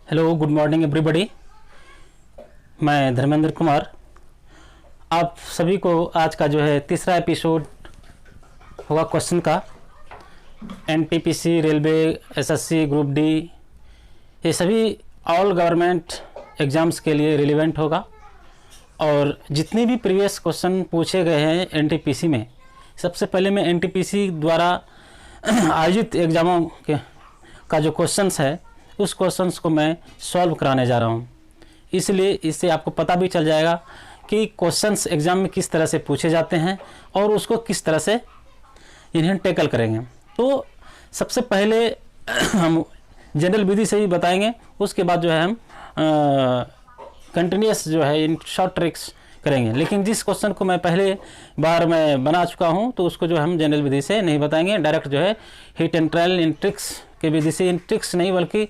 Hello, good morning everybody. मैं धर्मेंद्र कुमार। आप सभी को आज का जो है तीसरा एपिसोड होगा क्वेश्चन का। NTPC, railway, SSC, group D, ये सभी ऑल गवर्नमेंट एग्ज़ाम्स के लिए रिलेवेंट होगा। और जितने भी प्रीवियस क्वेश्चन पूछे गए हैं एनटीपीसी में, सबसे पहले मैं एनटीपीसी द्वारा आयोजित एग्ज़ामों के का जो क्वेश्चंस है उस क्वेश्चंस को मैं सॉल्व कराने जा रहा हूँ। इसलिए इससे आपको पता भी चल जाएगा कि क्वेश्चंस एग्ज़ाम में किस तरह से पूछे जाते हैं और उसको किस तरह से इन्हें टैकल करेंगे। तो सबसे पहले हम जनरल विधि से ही बताएंगे, उसके बाद जो है हम कंटिन्यूस जो है इन शॉर्ट ट्रिक्स करेंगे। लेकिन जिस क्वेश्चन को मैं पहले बार मैं बना चुका हूं तो उसको जो हम जनरल विधि से नहीं बताएंगे, डायरेक्ट जो है hit and trial in tricks के विधि से, इन ट्रिक्स नहीं बल्कि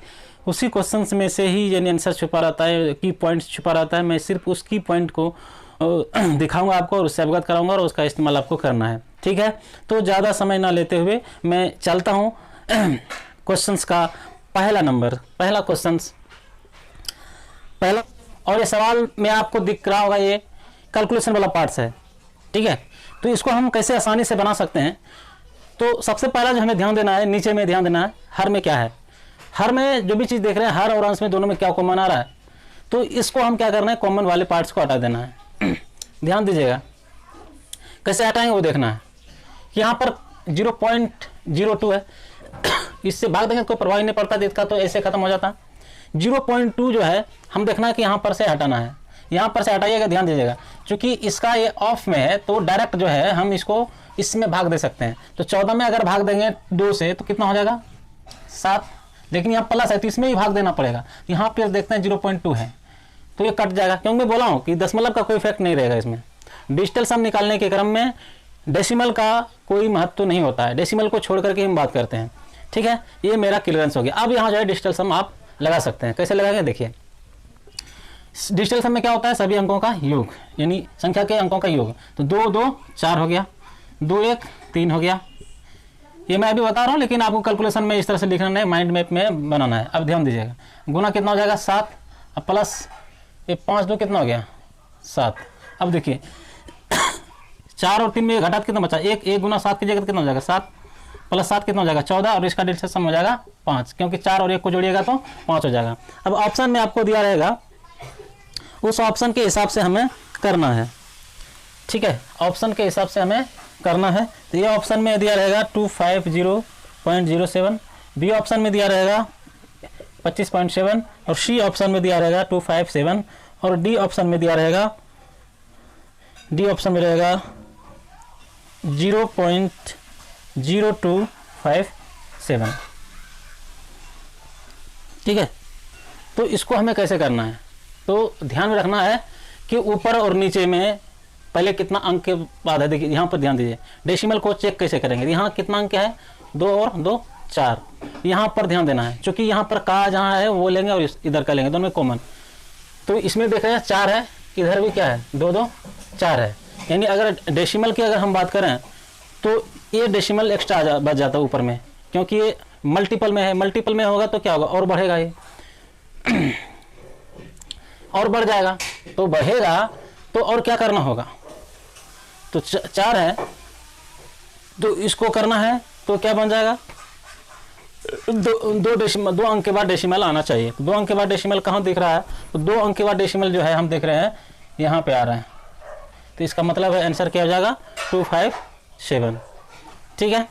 उसी क्वेश्चंस में से ही यानी आंसर छुपा रहता है, की पॉइंट्स छुपा रहता है। मैं सिर्फ उस की पॉइंट को दिखाऊंगा आपको और उससे अवगत कराऊंगा और उसका इस्तेमाल आपको करना है। ठीक है, तो ज़्यादा समय ना लेते हुए मैं चलता हूँ क्वेश्चंस का पहला क्वेश्चंस पहला। और ये सवाल में आपको दिख रहा होगा, ये कैलकुलेशन वाला पार्ट्स है। ठीक है, तो इसको हम कैसे आसानी से बना सकते हैं। तो सबसे पहला जो हमें ध्यान देना है, नीचे में ध्यान देना है, हर में क्या है। हर में जो भी चीज़ देख रहे हैं, हर और अंश में दोनों में क्या कॉमन आ रहा है, तो इसको हम क्या करना है, कॉमन वाले पार्ट्स को हटा देना है। ध्यान दीजिएगा कैसे हटाएंगे वो देखना है। यहाँ पर 0.02 है, इससे भाग देंगे कोई प्रभाव नहीं पड़ता, इसका तो ऐसे खत्म हो जाता। 0.2 जो है हम देखना है कि यहाँ पर से हटाना है, यहाँ पर से हटाइएगा। ध्यान दीजिएगा क्योंकि इसका ये ऑफ में है तो डायरेक्ट जो है हम इसको इसमें भाग दे सकते हैं। तो 14 में अगर भाग देंगे 2 से तो कितना हो जाएगा, 7। लेकिन यहाँ प्लस है तो इसमें ही भाग देना पड़ेगा। यहाँ पर देखते हैं 0.2 है तो ये कट जाएगा, क्योंकि मैं बोला हूँ कि दशमलव का कोई इफेक्ट नहीं रहेगा इसमें। डिजिटल सम निकालने के क्रम में डेसिमल का कोई महत्व नहीं होता है, डेसिमल को छोड़ करके हम बात करते हैं। ठीक है, ये मेरा क्लियरेंस हो गया। अब यहाँ जो है डिजिटल सम आप लगा सकते हैं। कैसे लगाएंगे देखिए, डिजिटल सम में क्या होता है, सभी अंकों का योग, यानी संख्या के अंकों का योग। तो 2 2 4 हो गया, 2 1 3 हो गया। ये मैं अभी बता रहा हूँ, लेकिन आपको कैलकुलेशन में इस तरह से लिखना है, माइंड मैप में बनाना है। अब ध्यान दीजिएगा, गुना कितना हो जाएगा 7, अब प्लस ये 5 2 कितना हो गया 7। अब देखिए 4 और 3 में घटा कितना बचा, 1 गुना 7 कीजिएगा तो कितना हो जाएगा 7 प्लस 7 कितना हो जाएगा 14, और इसका डिजिटल सम हो जाएगा 5, क्योंकि 4 और 1 को जोड़िएगा तो 5 हो जाएगा। अब ऑप्शन में आपको दिया रहेगा, उस ऑप्शन के हिसाब से हमें करना है। ठीक है, ऑप्शन के हिसाब से हमें करना है। तो ये ऑप्शन में दिया रहेगा 250.07, बी ऑप्शन में दिया रहेगा 25.7, और सी ऑप्शन में दिया रहेगा 257, और डी ऑप्शन में दिया रहेगा 0.0257। ठीक है, तो इसको हमें कैसे करना है, तो ध्यान रखना है कि ऊपर और नीचे में पहले कितना अंक के बाद है। देखिए यहाँ पर ध्यान दीजिए, डेसिमल को चेक कैसे करेंगे। यहाँ कितना अंक है, 2 और 2 4। यहाँ पर ध्यान देना है क्योंकि यहाँ पर का जहाँ है वो लेंगे और इधर का लेंगे, दोनों में कॉमन। तो इसमें देख रहे हैं 4 है, इधर भी क्या है 2 2 4 है। यानी अगर डेसिमल की अगर हम बात करें तो ये डेसिमल एक्स्ट्रा बच जाता है ऊपर में, क्योंकि ये मल्टीपल में है। मल्टीपल में होगा तो क्या होगा, और बढ़ेगा, ये और बढ़ जाएगा। तो बढ़ेगा तो और क्या करना होगा, तो 4 है तो इसको करना है तो क्या बन जाएगा, 2 अंक के बाद डेसिमल आना चाहिए। 2 अंक के बाद डेसिमल कहाँ दिख रहा है, तो 2 अंक के बाद डेसिमल जो है हम देख रहे हैं यहाँ पे आ रहा है। तो इसका मतलब है आंसर क्या हो जाएगा 257। ठीक है,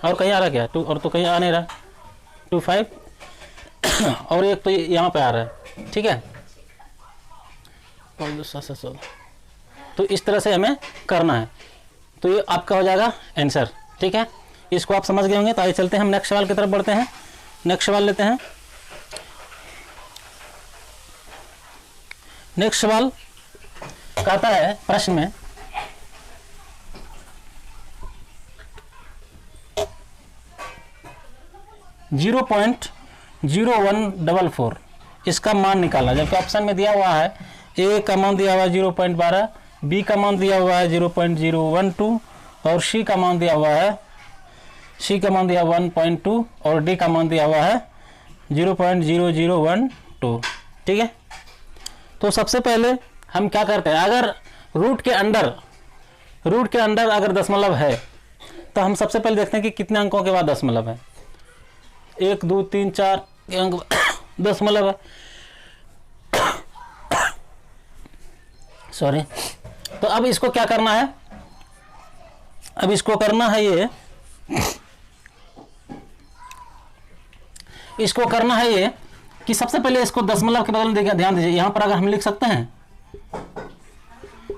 और कहीं आ रहा क्या 2, और तो कहीं आ नहीं रहा 25, और एक तो यहाँ पे आ रहा है। ठीक है, तो इस तरह से हमें करना है, तो ये आपका हो जाएगा आंसर। ठीक है, इसको आप समझ गए होंगे। तो आइए चलते हैं हम नेक्स्ट सवाल की तरफ बढ़ते हैं। नेक्स्ट सवाल लेते हैं। नेक्स्ट सवाल कहता है प्रश्न में, .0144 इसका मान निकालना। जबकि ऑप्शन में दिया हुआ है ए का मान दिया हुआ है 0.12, बी का मान दिया हुआ है 0.012, और सी का मान दिया हुआ है 1.2, और डी का मान दिया हुआ है 0.001 2। ठीक है, तो सबसे पहले हम क्या करते हैं, अगर रूट के अंडर अगर दशमलव है तो हम सबसे पहले देखते हैं कि कितने अंकों के बाद दशमलव है। 1 2 3 4 के अंक दशमलव है, सॉरी। तो अब इसको क्या करना है, अब इसको करना है ये, इसको करना है ये कि सबसे पहले इसको दशमलव के बदले में देखिए, ध्यान दीजिए, यहां पर अगर हम लिख सकते हैं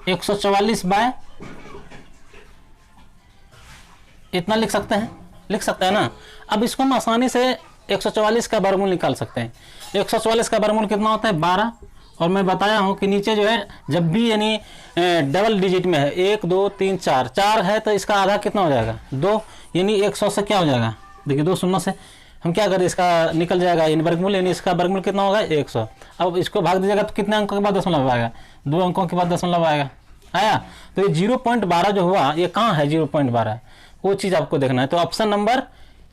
144 बाय इतना लिख सकते हैं ना। अब इसको हम आसानी से 144 का वर्गमूल निकाल सकते हैं। 144 का वर्गमूल कितना होता है, 12। और मैं बताया हूं कि नीचे जो है जब भी यानी डबल डिजिट में है, 1 2 3 4 है तो इसका आधा कितना हो जाएगा, 2, यानी 100 से क्या हो जाएगा, देखिए 2 शून्य से हम क्या करें, इसका निकल जाएगा इन वर्गमूल, यानी इसका वर्गमूल कितना होगा, 100। अब इसको भाग दीजिएगा तो कितने अंकों के बाद दशमलव आएगा, 2 अंकों के बाद दशमलव आया। तो ये 0.12 जो हुआ, ये कहाँ है 0.12, वो चीज़ आपको देखना है। तो ऑप्शन नंबर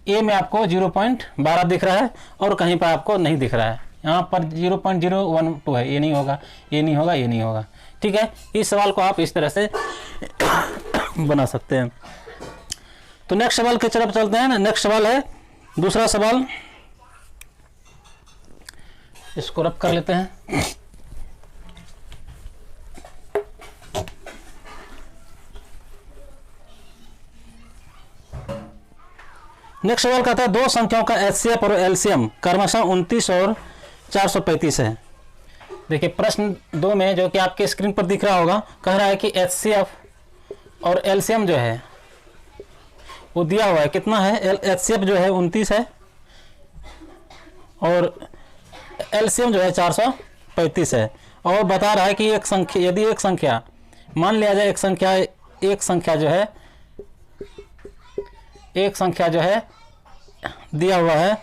ए में आपको 0.12 दिख रहा है और कहीं पर आपको नहीं दिख रहा है, यहाँ पर 0.012 है, ये नहीं होगा, ये नहीं होगा, ये नहीं होगा। ठीक है, इस सवाल को आप इस तरह से बना सकते हैं। तो नेक्स्ट सवाल की तरफ चलते हैं ना। नेक्स्ट सवाल है दूसरा सवाल, इसको रब कर लेते हैं। नेक्स्ट सवाल कहता है दो संख्याओं का एचसीएफ और एलसीएम क्रमशः 29 और 435 है। देखिए प्रश्न 2 में जो कि आपके स्क्रीन पर दिख रहा होगा, कह रहा है कि एचसीएफ और एलसीएम जो है वो दिया हुआ है, कितना है, एचसीएफ जो है 29 है और एलसीएम जो है 435 है। और बता रहा है कि एक संख्या, यदि एक संख्या मान लिया जाए, एक संख्या जो है दिया हुआ है,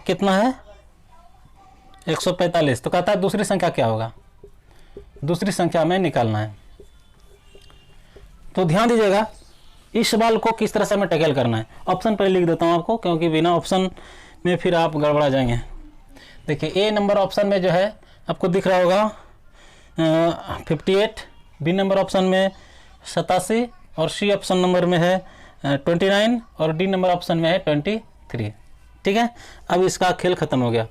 कितना है 145, तो कहता है दूसरी संख्या क्या होगा, दूसरी संख्या में निकालना है। तो ध्यान दीजिएगा इस सवाल को किस तरह से हमें टैकल करना है। ऑप्शन पर लिख देता हूं आपको, क्योंकि बिना ऑप्शन में फिर आप गड़बड़ा जाएंगे। देखिए ए नंबर ऑप्शन में जो है आपको दिख रहा होगा 58, बी नंबर ऑप्शन में 87 और सी ऑप्शन नंबर में है 29 और डी नंबर ऑप्शन में है 23। ठीक है, अब इसका खेल खत्म हो गया।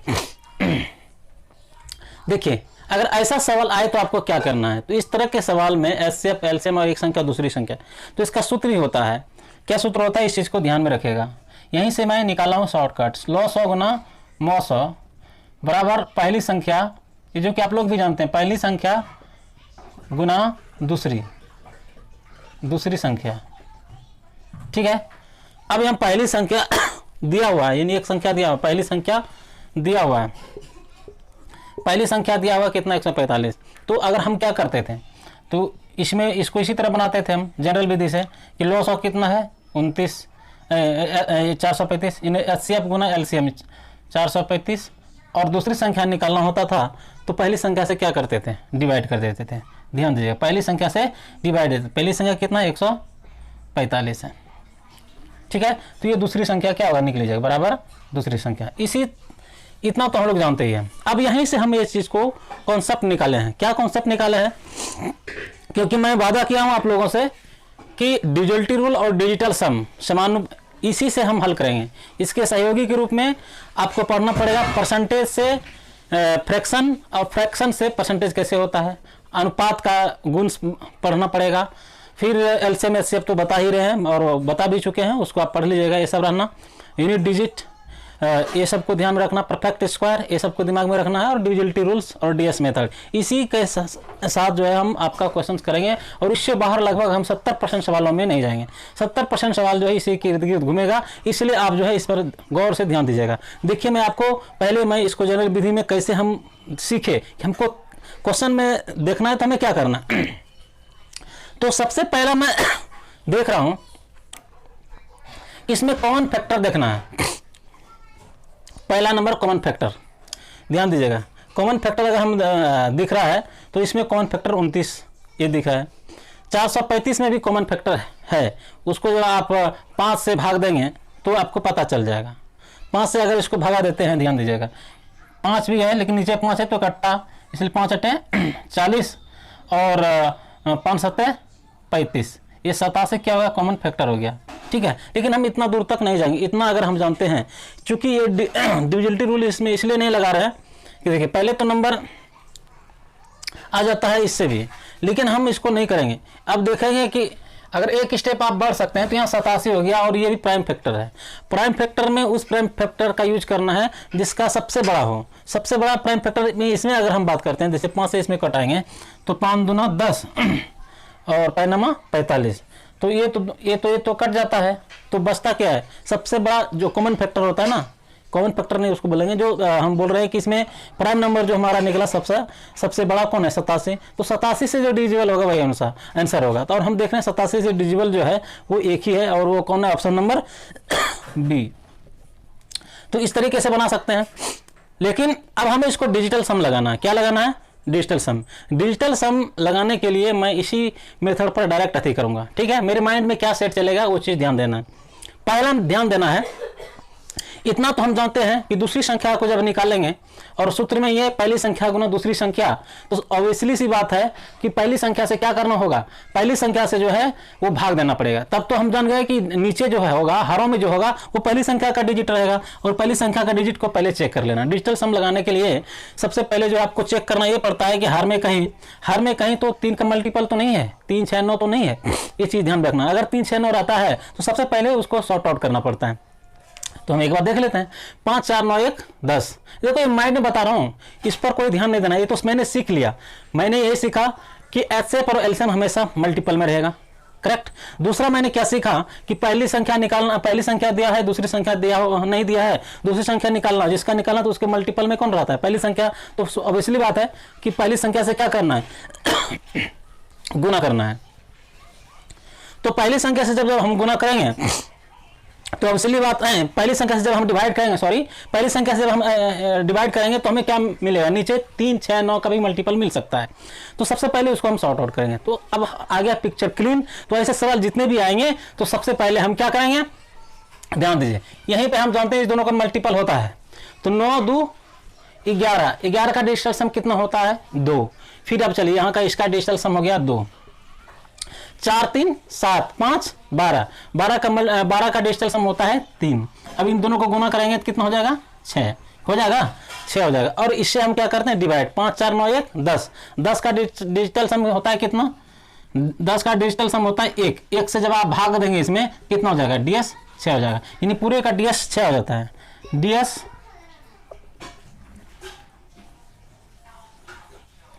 देखिए अगर ऐसा सवाल आए तो आपको क्या करना है। तो इस तरह के सवाल में एचसीएफ, एलसीएम और एक संख्या दूसरी संख्या, तो इसका सूत्र ही होता है, क्या सूत्र होता है, इस चीज़ को ध्यान में रखेगा। यहीं से मैं निकाला हूँ शॉर्टकट, लॉ 100 गुना मौ 100 बराबर पहली संख्या, ये जो कि आप लोग भी जानते हैं, पहली संख्या गुना दूसरी संख्या। ठीक है, अब यहाँ पहली संख्या दिया हुआ है, यानी एक संख्या दिया हुआ, पहली संख्या दिया हुआ है, पहली संख्या दिया हुआ कितना 145। तो अगर हम क्या करते थे, तो इसमें इसको इसी तरह बनाते थे हम जनरल विधि से कि लॉ 100 कितना है 29 435, इन्हें एचसीएफ गुना एलसीएम 435 और दूसरी संख्या निकालना होता था तो पहली संख्या से क्या करते थे, डिवाइड कर देते थे। ध्यान दीजिएगा, पहली संख्या से डिवाइड देते, पहली संख्या कितना 145 है। ठीक है, तो ये दूसरी संख्या क्या होगा, निकली जाएगा बराबर दूसरी संख्या। इतना तो हम लोग जानते ही हैं। अब यहीं से हम इस चीज़ को कॉन्सेप्ट निकाले हैं। क्या कॉन्सेप्ट निकाले हैं, क्योंकि मैं वादा किया हूं आप लोगों से कि ड्यूअलिटी रूल और डिजिटल सम समान, इसी से हम हल करेंगे। इसके सहयोगी के रूप में आपको पढ़ना पड़ेगा परसेंटेज से फ्रैक्शन और फ्रैक्शन से परसेंटेज कैसे होता है, अनुपात का गुण पढ़ना पड़ेगा। फिर एलसीएम एचसीएफ तो बता ही रहे हैं और बता भी चुके हैं, उसको आप पढ़ लीजिएगा। ये सब रहना, यूनिट डिजिट ये सब को ध्यान में रखना, परफेक्ट स्क्वायर ये सब को दिमाग में रखना है, और डिविजिबिलिटी रूल्स और डीएस मेथड, इसी के साथ जो है हम आपका क्वेश्चंस करेंगे। और इससे बाहर लगभग हम 70% सवालों में नहीं जाएंगे। 70% सवाल जो है इसी के इर्द गिर्द घूमेगा, इसलिए आप जो है इस पर गौर से ध्यान दीजिएगा। देखिए मैं आपको पहले मैं इसको जनरल विधि में कैसे हम सीखे कि हमको क्वेश्चन में देखना है तो हमें क्या करना। तो सबसे पहला मैं देख रहा हूं इसमें कॉमन फैक्टर देखना है। पहला नंबर कॉमन फैक्टर, ध्यान दीजिएगा। कॉमन फैक्टर अगर हम दिख रहा है तो इसमें कॉमन फैक्टर 29 ये दिखा है। 435 में भी कॉमन फैक्टर है, उसको जब आप 5 से भाग देंगे तो आपको पता चल जाएगा। 5 से अगर इसको भगा देते हैं, ध्यान दीजिएगा, 5 भी है लेकिन नीचे 5 है तो कट्टा, इसलिए 5 अट्टे 40 और 5 सत्ते 35, ये 87 क्या होगा, कॉमन फैक्टर हो गया। ठीक है, लेकिन हम इतना दूर तक नहीं जाएंगे, इतना अगर हम जानते हैं, क्योंकि ये डिविजिबिलिटी रूल इसमें इसलिए नहीं लगा रहे हैं कि देखिए पहले तो नंबर आ जाता है इससे भी, लेकिन हम इसको नहीं करेंगे। अब देखेंगे कि अगर एक स्टेप आप बढ़ सकते हैं तो यहाँ 87 हो गया और ये भी प्राइम फैक्टर है। प्राइम फैक्टर में उस प्राइम फैक्टर का यूज करना है जिसका सबसे बड़ा हो। सबसे बड़ा प्राइम फैक्टर में इसमें अगर हम बात करते हैं, जैसे 5 से इसमें कटाएंगे तो 5 दूना 10 और 5 45, तो ये तो कट जाता है, तो बचता क्या है, सबसे बड़ा जो कॉमन फैक्टर होता है ना, कॉमन फैक्टर नहीं उसको बोलेंगे, जो हम बोल रहे हैं कि इसमें प्राइम नंबर जो हमारा निकला सबसे बड़ा कौन है, 87, तो 87 से जो डिविजिबल होगा वही आंसर होगा। तो और हम देख रहे हैं 87 से डिविजिबल जो है वो एक ही है, और वो कौन है, ऑप्शन नंबर बी। तो इस तरीके से बना सकते हैं, लेकिन अब हमें इसको डिजिटल सम लगाना है। क्या लगाना है, डिजिटल सम। डिजिटल सम लगाने के लिए मैं इसी मेथड पर डायरेक्ट अथी करूंगा। ठीक है, मेरे माइंड में क्या सेट चलेगा वो चीज़ ध्यान देना है। पहला ध्यान देना है, इतना तो हम जानते हैं कि दूसरी संख्या को जब निकालेंगे और सूत्र में ये पहली संख्या गुना दूसरी संख्या, तो ऑब्वियसली सी बात है कि पहली संख्या से क्या करना होगा, पहली संख्या से जो है वो भाग देना पड़ेगा। तब तो हम जान गए कि नीचे जो है होगा, हरों में जो होगा वो पहली संख्या का डिजिट रहेगा, और पहली संख्या का डिजिट को पहले चेक कर लेना। डिजिटल सम लगाने के लिए सबसे पहले जो आपको चेक करना ये पड़ता है कि हर में कहीं तो 3 का मल्टीपल तो नहीं है, 3 6 9 तो नहीं है, ये चीज़ ध्यान रखना। अगर 3 6 9 रहता है तो सबसे पहले उसको सॉर्ट आउट करना पड़ता है। तो हम एक बार देख लेते हैं, 5 4 9 1 10। देखो ये माइंड में बता रहा हूँ, इस पर कोई ध्यान नहीं देना, ये तो मैंने सीख लिया। मैंने ये सीखा कि एचसीएफ और एलसीएम हमेशा मल्टीपल में रहेगा, करेक्ट। दूसरा मैंने क्या सीखा कि पहली संख्या निकालना, पहली संख्या दिया है दूसरी संख्या नहीं दिया है, दूसरी संख्या निकालना, जिसका निकालना तो उसके मल्टीपल में कौन रहता है, पहली संख्या। तो ऑब्वियसली बात है कि पहली संख्या से क्या करना है, गुना करना है। तो पहली संख्या से जब हम गुना करेंगे तो ऑब्वियसली बात है, पहली संख्या से जब हम डिवाइड करेंगे, पहली संख्या से जब हम डिवाइड करेंगे तो हमें क्या मिलेगा, नीचे 3 6 9 का भी मल्टीपल मिल सकता है। तो सबसे पहले उसको हम सॉर्ट आउट करेंगे। तो अब आ गया पिक्चर क्लीन। तो ऐसे सवाल जितने भी आएंगे तो सबसे पहले हम क्या करेंगे, ध्यान दीजिए, यहीं पर हम जानते हैं इस दोनों का मल्टीपल होता है। तो 9 2 11, 11 का डिजिटल सम कितना होता है, 2। फिर अब चलिए यहाँ का इसका डिजिटल सम हो गया 2, 4 3 7 5 12, 12 का डिजिटल सम होता है 3। अब इन दोनों को गुना करेंगे तो कितना हो जाएगा, 6 हो जाएगा, 6 हो जाएगा। और इससे हम क्या करते हैं, डिवाइड, 5 4 9 1 10, 10 का डिजिटल सम होता है कितना, 10 का डिजिटल सम होता है 1। 1 से जब आप भाग देंगे इसमें कितना हो जाएगा, डीएस 6 हो जाएगा, यानी पूरे का डीएस 6 हो जाता है, डीएस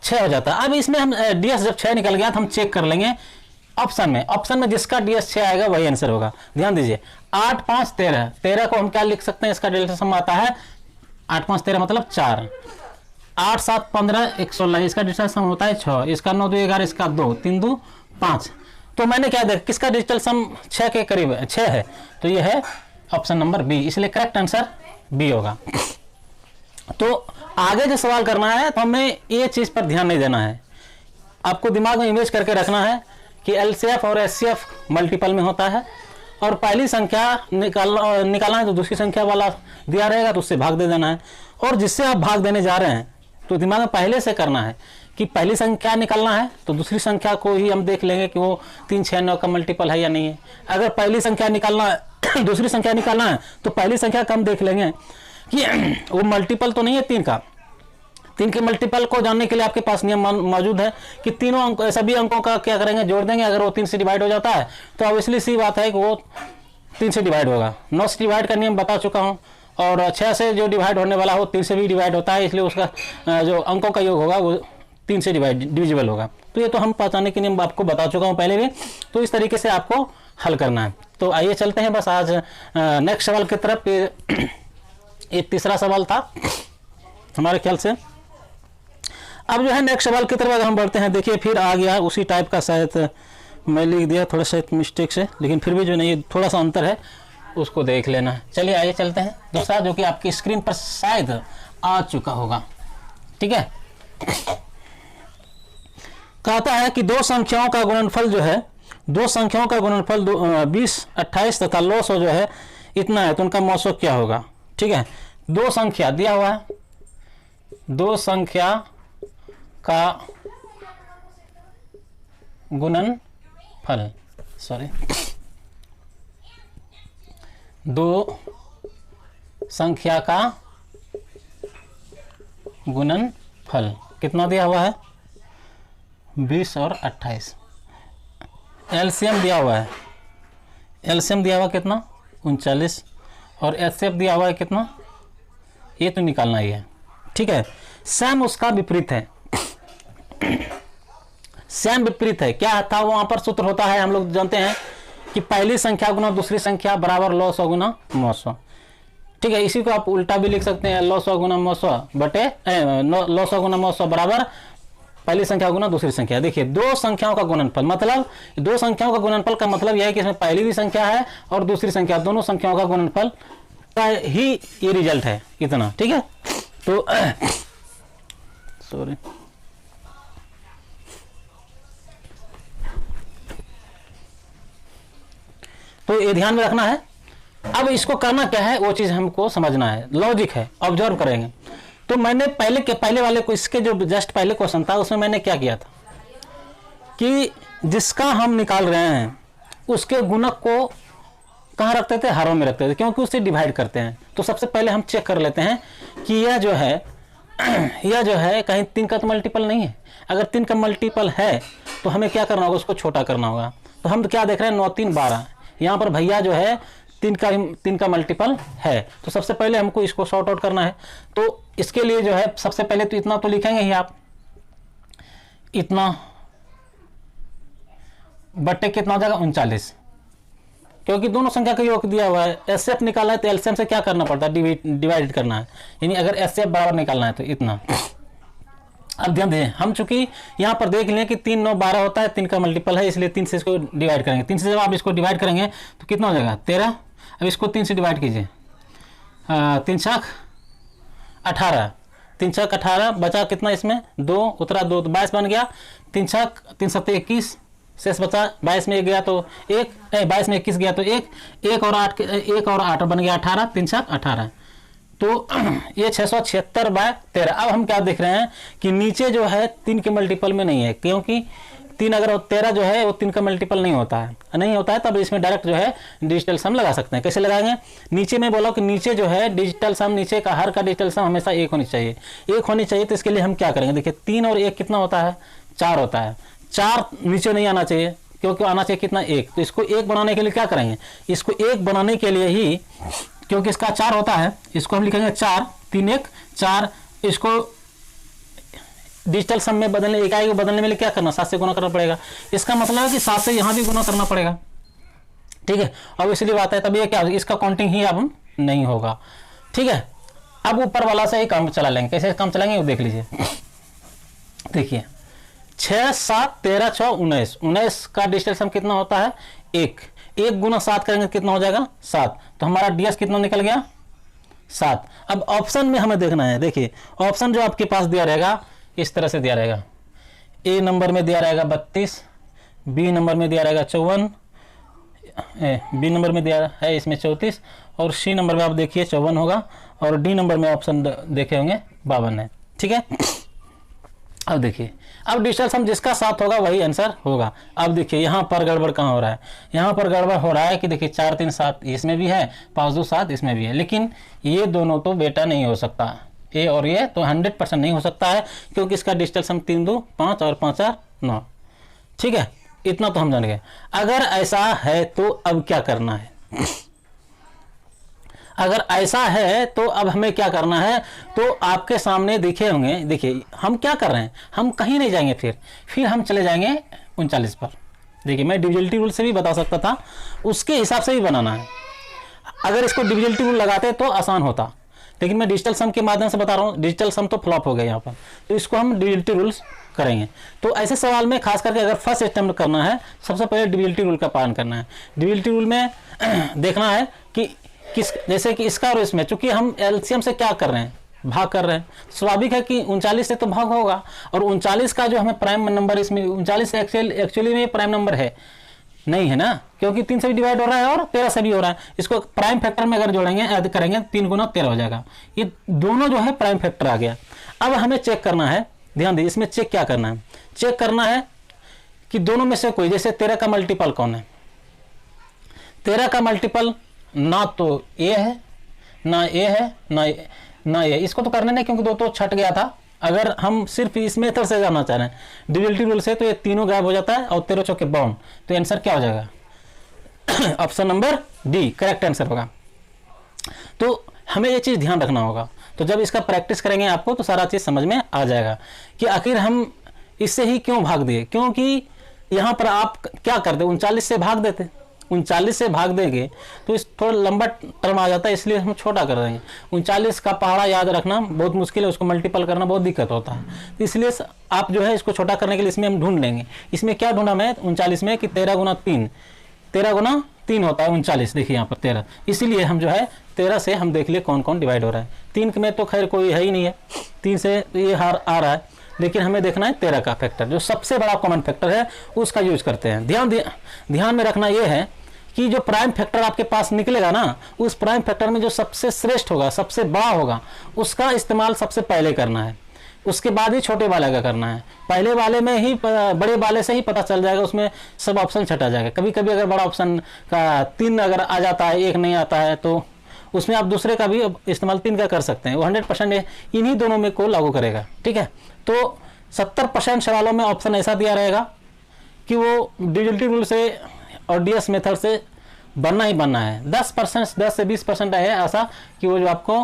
6 हो जाता है। अब इसमें हम डीएस जब 6 निकल गया तो हम चेक कर लेंगे ऑप्शन में जिसका डीएस 6 आएगा वही आंसर होगा। ध्यान दीजिए, 8 5 13, 13 को हम क्या लिख सकते हैं, इसका डिजिटल सम आता है 8 5 13 मतलब 4, 8 7 15 116, इसका डिजिटल सम होता है 6, इसका 9 2 11, इसका 2 3 2 5। तो मैंने क्या देखा, किसका डिजिटल सम 6 के करीब है, 6 है, तो ये है ऑप्शन नंबर बी, इसलिए करेक्ट आंसर बी होगा। तो आगे जो सवाल करना है तो हमें ये चीज़ पर ध्यान नहीं देना है, आपको दिमाग में इमेज करके रखना है कि एलसीएफ और एचसीएफ मल्टीपल में होता है, और पहली संख्या निकालना है तो दूसरी संख्या वाला दिया रहेगा तो उससे भाग दे देना है। और जिससे आप भाग देने जा रहे हैं तो दिमाग में पहले से करना है कि पहली संख्या निकालना है तो दूसरी संख्या को ही हम देख लेंगे कि वो 3 6 9 का मल्टीपल है या नहीं है। अगर पहली संख्या निकालना है दूसरी संख्या निकालना है तो पहली संख्या का हम देख लेंगे कि वो मल्टीपल तो नहीं है 3 का। 3 के मल्टीपल को जानने के लिए आपके पास नियम मौजूद है कि तीनों अंक, सभी अंकों का क्या करेंगे, जोड़ देंगे। अगर वो 3 से डिवाइड हो जाता है तो ऑब्वियसली सी बात है कि वो 3 से डिवाइड होगा। 9 से डिवाइड का नियम बता चुका हूँ, और 6 से जो डिवाइड होने वाला हो 3 से भी डिवाइड होता है, इसलिए उसका जो अंकों का योग होगा वो 3 से डिविजिबल होगा। तो ये तो हम पहचानने के नियम आपको बता चुका हूँ पहले भी। तो इस तरीके से आपको हल करना है। तो आइए चलते हैं बस आज नेक्स्ट सवाल की तरफ। ये तीसरा सवाल था हमारे ख्याल से। अब जो है नेक्स्ट सवाल की तरफ अगर हम बढ़ते हैं, देखिए फिर आ गया उसी टाइप का, शायद मैं लिख दिया थोड़ा सा मिस्टेक से, लेकिन फिर भी जो नहीं थोड़ा सा अंतर है उसको देख लेना है। चलिए आइए चलते हैं दूसरा, जो कि आपकी स्क्रीन पर शायद आ चुका होगा। ठीक है, कहता है कि दो संख्याओं का गुणनफल जो है, दो संख्याओं का गुणनफल 20 28 तथा लॉस जो है इतना है, तो उनका मौसों क्या होगा। ठीक है, दो संख्या दिया हुआ है, दो संख्या का गुणनफल, सॉरी, दो संख्या का गुणनफल कितना दिया हुआ है? 20 और 28। एलसीएम दिया हुआ है, एलसीएम दिया हुआ कितना? 39, और एचसीएफ दिया हुआ है कितना? ये तो निकालना ही है, ठीक है। सैम उसका विपरीत है, सैम विपरीत है। क्या था वहां पर? सूत्र होता है, हम लोग जानते हैं कि पहली संख्या गुना दूसरी संख्या बराबर लॉ 100 गुना मौ 100, ठीक है। इसी को आप उल्टा भी लिख सकते हैं, लॉ 100 गुना मौ 100 बटे लॉ 100 गुना मौ 100 बराबर पहली संख्या गुना दूसरी संख्या। देखिए, दो संख्याओं का गुणनफल, मतलब दो संख्याओं का गुणनफल का मतलब यह है कि इसमें पहली भी संख्या है और दूसरी संख्या, दोनों संख्याओं का गुणनफल का ही ये रिजल्ट है, इतना, ठीक है। तो सॉरी, तो ये ध्यान में रखना है। अब इसको करना क्या है वो चीज हमको समझना है, लॉजिक है, ऑब्जर्व करेंगे। तो मैंने पहले वाले को, इसके जो जस्ट पहले क्वेश्चन था उसमें मैंने क्या किया था कि जिसका हम निकाल रहे हैं उसके गुणक को कहाँ रखते थे? हरों में रखते थे, क्योंकि उससे डिवाइड करते हैं। तो सबसे पहले हम चेक कर लेते हैं कि यह जो है कहीं 3 का तो मल्टीपल नहीं है। अगर 3 का मल्टीपल है तो हमें क्या करना होगा? उसको छोटा करना होगा। तो हम क्या देख रहे हैं? 9 3 12, यहाँ पर भैया जो है 3 का मल्टीपल है। तो सबसे पहले हमको इसको सॉर्ट आउट करना है। तो इसके लिए जो है सबसे पहले तो इतना तो लिखेंगे ही आप, इतना बट्टे कितना हो जाएगा? 39, क्योंकि दोनों संख्या का योग दिया हुआ है। एचसीएफ निकालना है तो एलसीएम से क्या करना पड़ता है? डिवाइड करना है, यानी अगर एचसीएफ बराबर निकालना है तो इतना। अब ध्यान दें, हम चूंकि यहाँ पर देख लें कि 3 9 12 होता है, 3 का मल्टीपल है, इसलिए 3 से इसको डिवाइड करेंगे। 3 से जब आप इसको डिवाइड करेंगे तो कितना हो जाएगा? 13। अब इसको 3 से डिवाइड कीजिए, 3 छक 18, 3 छक 18, बचा कितना इसमें? 2 उतरा 2 तो 22 बन गया। 3 छक 3 7 21, शेष बचा 22 में 1 गया तो 1, 22 में 21 गया तो 1 और 8 बन गया 18, 3 छक 18। तो ये 676/13। अब हम क्या देख रहे हैं कि नीचे जो है 3 के मल्टीपल में नहीं है, क्योंकि 3 अगर 13 जो है वो 3 का मल्टीपल नहीं होता है, तब इसमें डायरेक्ट जो है डिजिटल सम लगा सकते हैं। कैसे लगाएंगे? नीचे में बोला कि नीचे जो है डिजिटल सम, नीचे का हर का डिजिटल सम हमेशा 1 होनी चाहिए, 1 होनी चाहिए। तो इसके लिए हम क्या करेंगे? देखिए 3 और 1 कितना होता है? 4 होता है। 4 नीचे नहीं आना चाहिए, क्योंकि आना चाहिए कितना? 1। तो इसको 1 बनाने के लिए क्या करेंगे? इसको 1 बनाने के लिए ही, क्योंकि इसका 4 होता है, इसको हम लिखेंगे 4 3 1 4। इसको डिजिटल सम में बदलने, इकाई को बदलने में क्या करना? 7 से गुना करना पड़ेगा। इसका मतलब है कि 7 से यहाँ भी गुना करना पड़ेगा, ठीक है। अब इसलिए बात है, तब ये क्या, इसका काउंटिंग ही अब नहीं होगा, ठीक है। अब ऊपर वाला से ही काम चला लेंगे। कैसे काम चलाएंगे वो देख लीजिए। देखिए 6 7 13 6 19, 19 का डिजिटल सम कितना होता है? 1 गुना 7 करेंगे कितना हो जाएगा? 7। तो हमारा डीएस कितना निकल गया? 7। अब ऑप्शन में हमें देखना है। देखिए ऑप्शन जो आपके पास दिया रहेगा इस तरह से दिया रहेगा। ए नंबर में दिया रहेगा 32, बी नंबर में दिया रहेगा 54, बी नंबर में दिया है इसमें 34, और सी नंबर में आप देखिए 54 होगा, और डी नंबर में ऑप्शन देखे होंगे 52 है, ठीक है। अब देखिए, अब डिजिटल सम जिसका 7 होगा वही आंसर होगा। अब देखिए यहाँ पर गड़बड़ कहाँ हो रहा है? यहाँ पर गड़बड़ हो रहा है कि देखिए 4 3 7 इसमें भी है, 5 2 7 इसमें भी है, लेकिन ये दोनों तो बेटा नहीं हो सकता, ए और ये तो 100% नहीं हो सकता है, क्योंकि इसका डिजिटल सम 3 2 5 और 5 4 9, ठीक है। इतना तो हम जान गए। अगर ऐसा है तो अब क्या करना है? अगर ऐसा है तो अब हमें क्या करना है? तो आपके सामने दिखे होंगे। देखिए हम क्या कर रहे हैं, हम कहीं नहीं जाएंगे, फिर हम चले जाएंगे 39 पर। देखिए मैं डिविजिबिलिटी रूल से भी बता सकता था, उसके हिसाब से भी बनाना है। अगर इसको डिविजिबिलिटी रूल लगाते तो आसान होता, लेकिन मैं डिजिटल सम के माध्यम से बता रहा हूँ। डिजिटल सम तो फ्लॉप हो गया यहाँ पर, तो इसको हम डिविजिबिलिटी रूल्स करेंगे। तो ऐसे सवाल में खास करके अगर फर्स्ट अटेम्प्ट करना है, सबसे पहले डिविजिबिलिटी रूल का पालन करना है। डिविजिबिलिटी रूल में देखना है कि जैसे कि इसका और इसमें, चूंकि हम एलसीएम से क्या कर रहे हैं? भाग कर रहे हैं। स्वाभाविक है कि 39 से तो भाग होगा, और 39 का जो हमें प्राइम नंबर, इसमें 39 एक्चुअली में प्राइम नंबर है नहीं, है ना, क्योंकि 3 से भी डिवाइड हो रहा है और 13 से भी हो रहा है। इसको प्राइम फैक्टर में अगर जोड़ेंगे, ऐड करेंगे, 3 गुना 13 हो जाएगा। ये दोनों जो है प्राइम फैक्टर आ गया। अब हमें चेक करना है, ध्यान दीजिए, इसमें चेक क्या करना है, चेक करना है कि दोनों में से कोई, जैसे 13 का मल्टीपल कौन है, 13 का मल्टीपल ना तो ए है, ना ए है, ना ए, इसको तो करने नहीं क्योंकि दो तो छट गया था। अगर हम सिर्फ इस मेथड से जाना चाह रहे हैं डिविजिबिलिटी रूल से, तो ये तीनों गायब हो जाता है और 13 चौके 52, तो आंसर क्या हो जाएगा option number D correct answer होगा। तो हमें ये चीज़ ध्यान रखना होगा, तो जब इसका प्रैक्टिस करेंगे आपको तो सारा चीज़ समझ में आ जाएगा कि आखिर हम इससे ही क्यों भाग दिए, क्योंकि यहाँ पर आप क्या करते 39 से भाग देते, 39 से भाग देंगे तो इस थोड़ा लंबा टर्म आ जाता है, इसलिए हम छोटा कर देंगे। 39 का पहाड़ा याद रखना बहुत मुश्किल है, उसको मल्टीपल करना बहुत दिक्कत होता है, तो इसलिए आप जो है इसको छोटा करने के लिए इसमें हम ढूंढ लेंगे। इसमें क्या ढूंढा मैं 39 में कि 13 गुना 3, 13 गुना 3 होता है 39, देखिए यहाँ पर 13, इसीलिए हम जो है 13 से हम देख लिए कौन कौन डिवाइड हो रहा है। 3 में तो खैर कोई है ही नहीं है, 3 से ये हार आ रहा है, लेकिन हमें देखना है 13 का फैक्टर, जो सबसे बड़ा कॉमन फैक्टर है उसका यूज करते हैं। ध्यान में रखना ये है कि जो प्राइम फैक्टर आपके पास निकलेगा ना, उस प्राइम फैक्टर में जो सबसे श्रेष्ठ होगा, सबसे बड़ा होगा, उसका इस्तेमाल सबसे पहले करना है, उसके बाद ही छोटे वाले का करना है। पहले वाले में ही बड़े वाले से ही पता चल जाएगा, उसमें सब ऑप्शन छटा जाएगा। कभी कभी अगर बड़ा ऑप्शन का 3 अगर आ जाता है, 1 नहीं आता है, तो उसमें आप दूसरे का भी इस्तेमाल 3 का कर सकते हैं। वो 100% इन्हीं दोनों में को लागू करेगा, ठीक है। तो 70% सवालों में ऑप्शन ऐसा दिया रहेगा कि वो डिविजिबिलिटी रूल से और डीएस मेथड से बनना ही बनना है। 10% से 20% है ऐसा कि वो जो आपको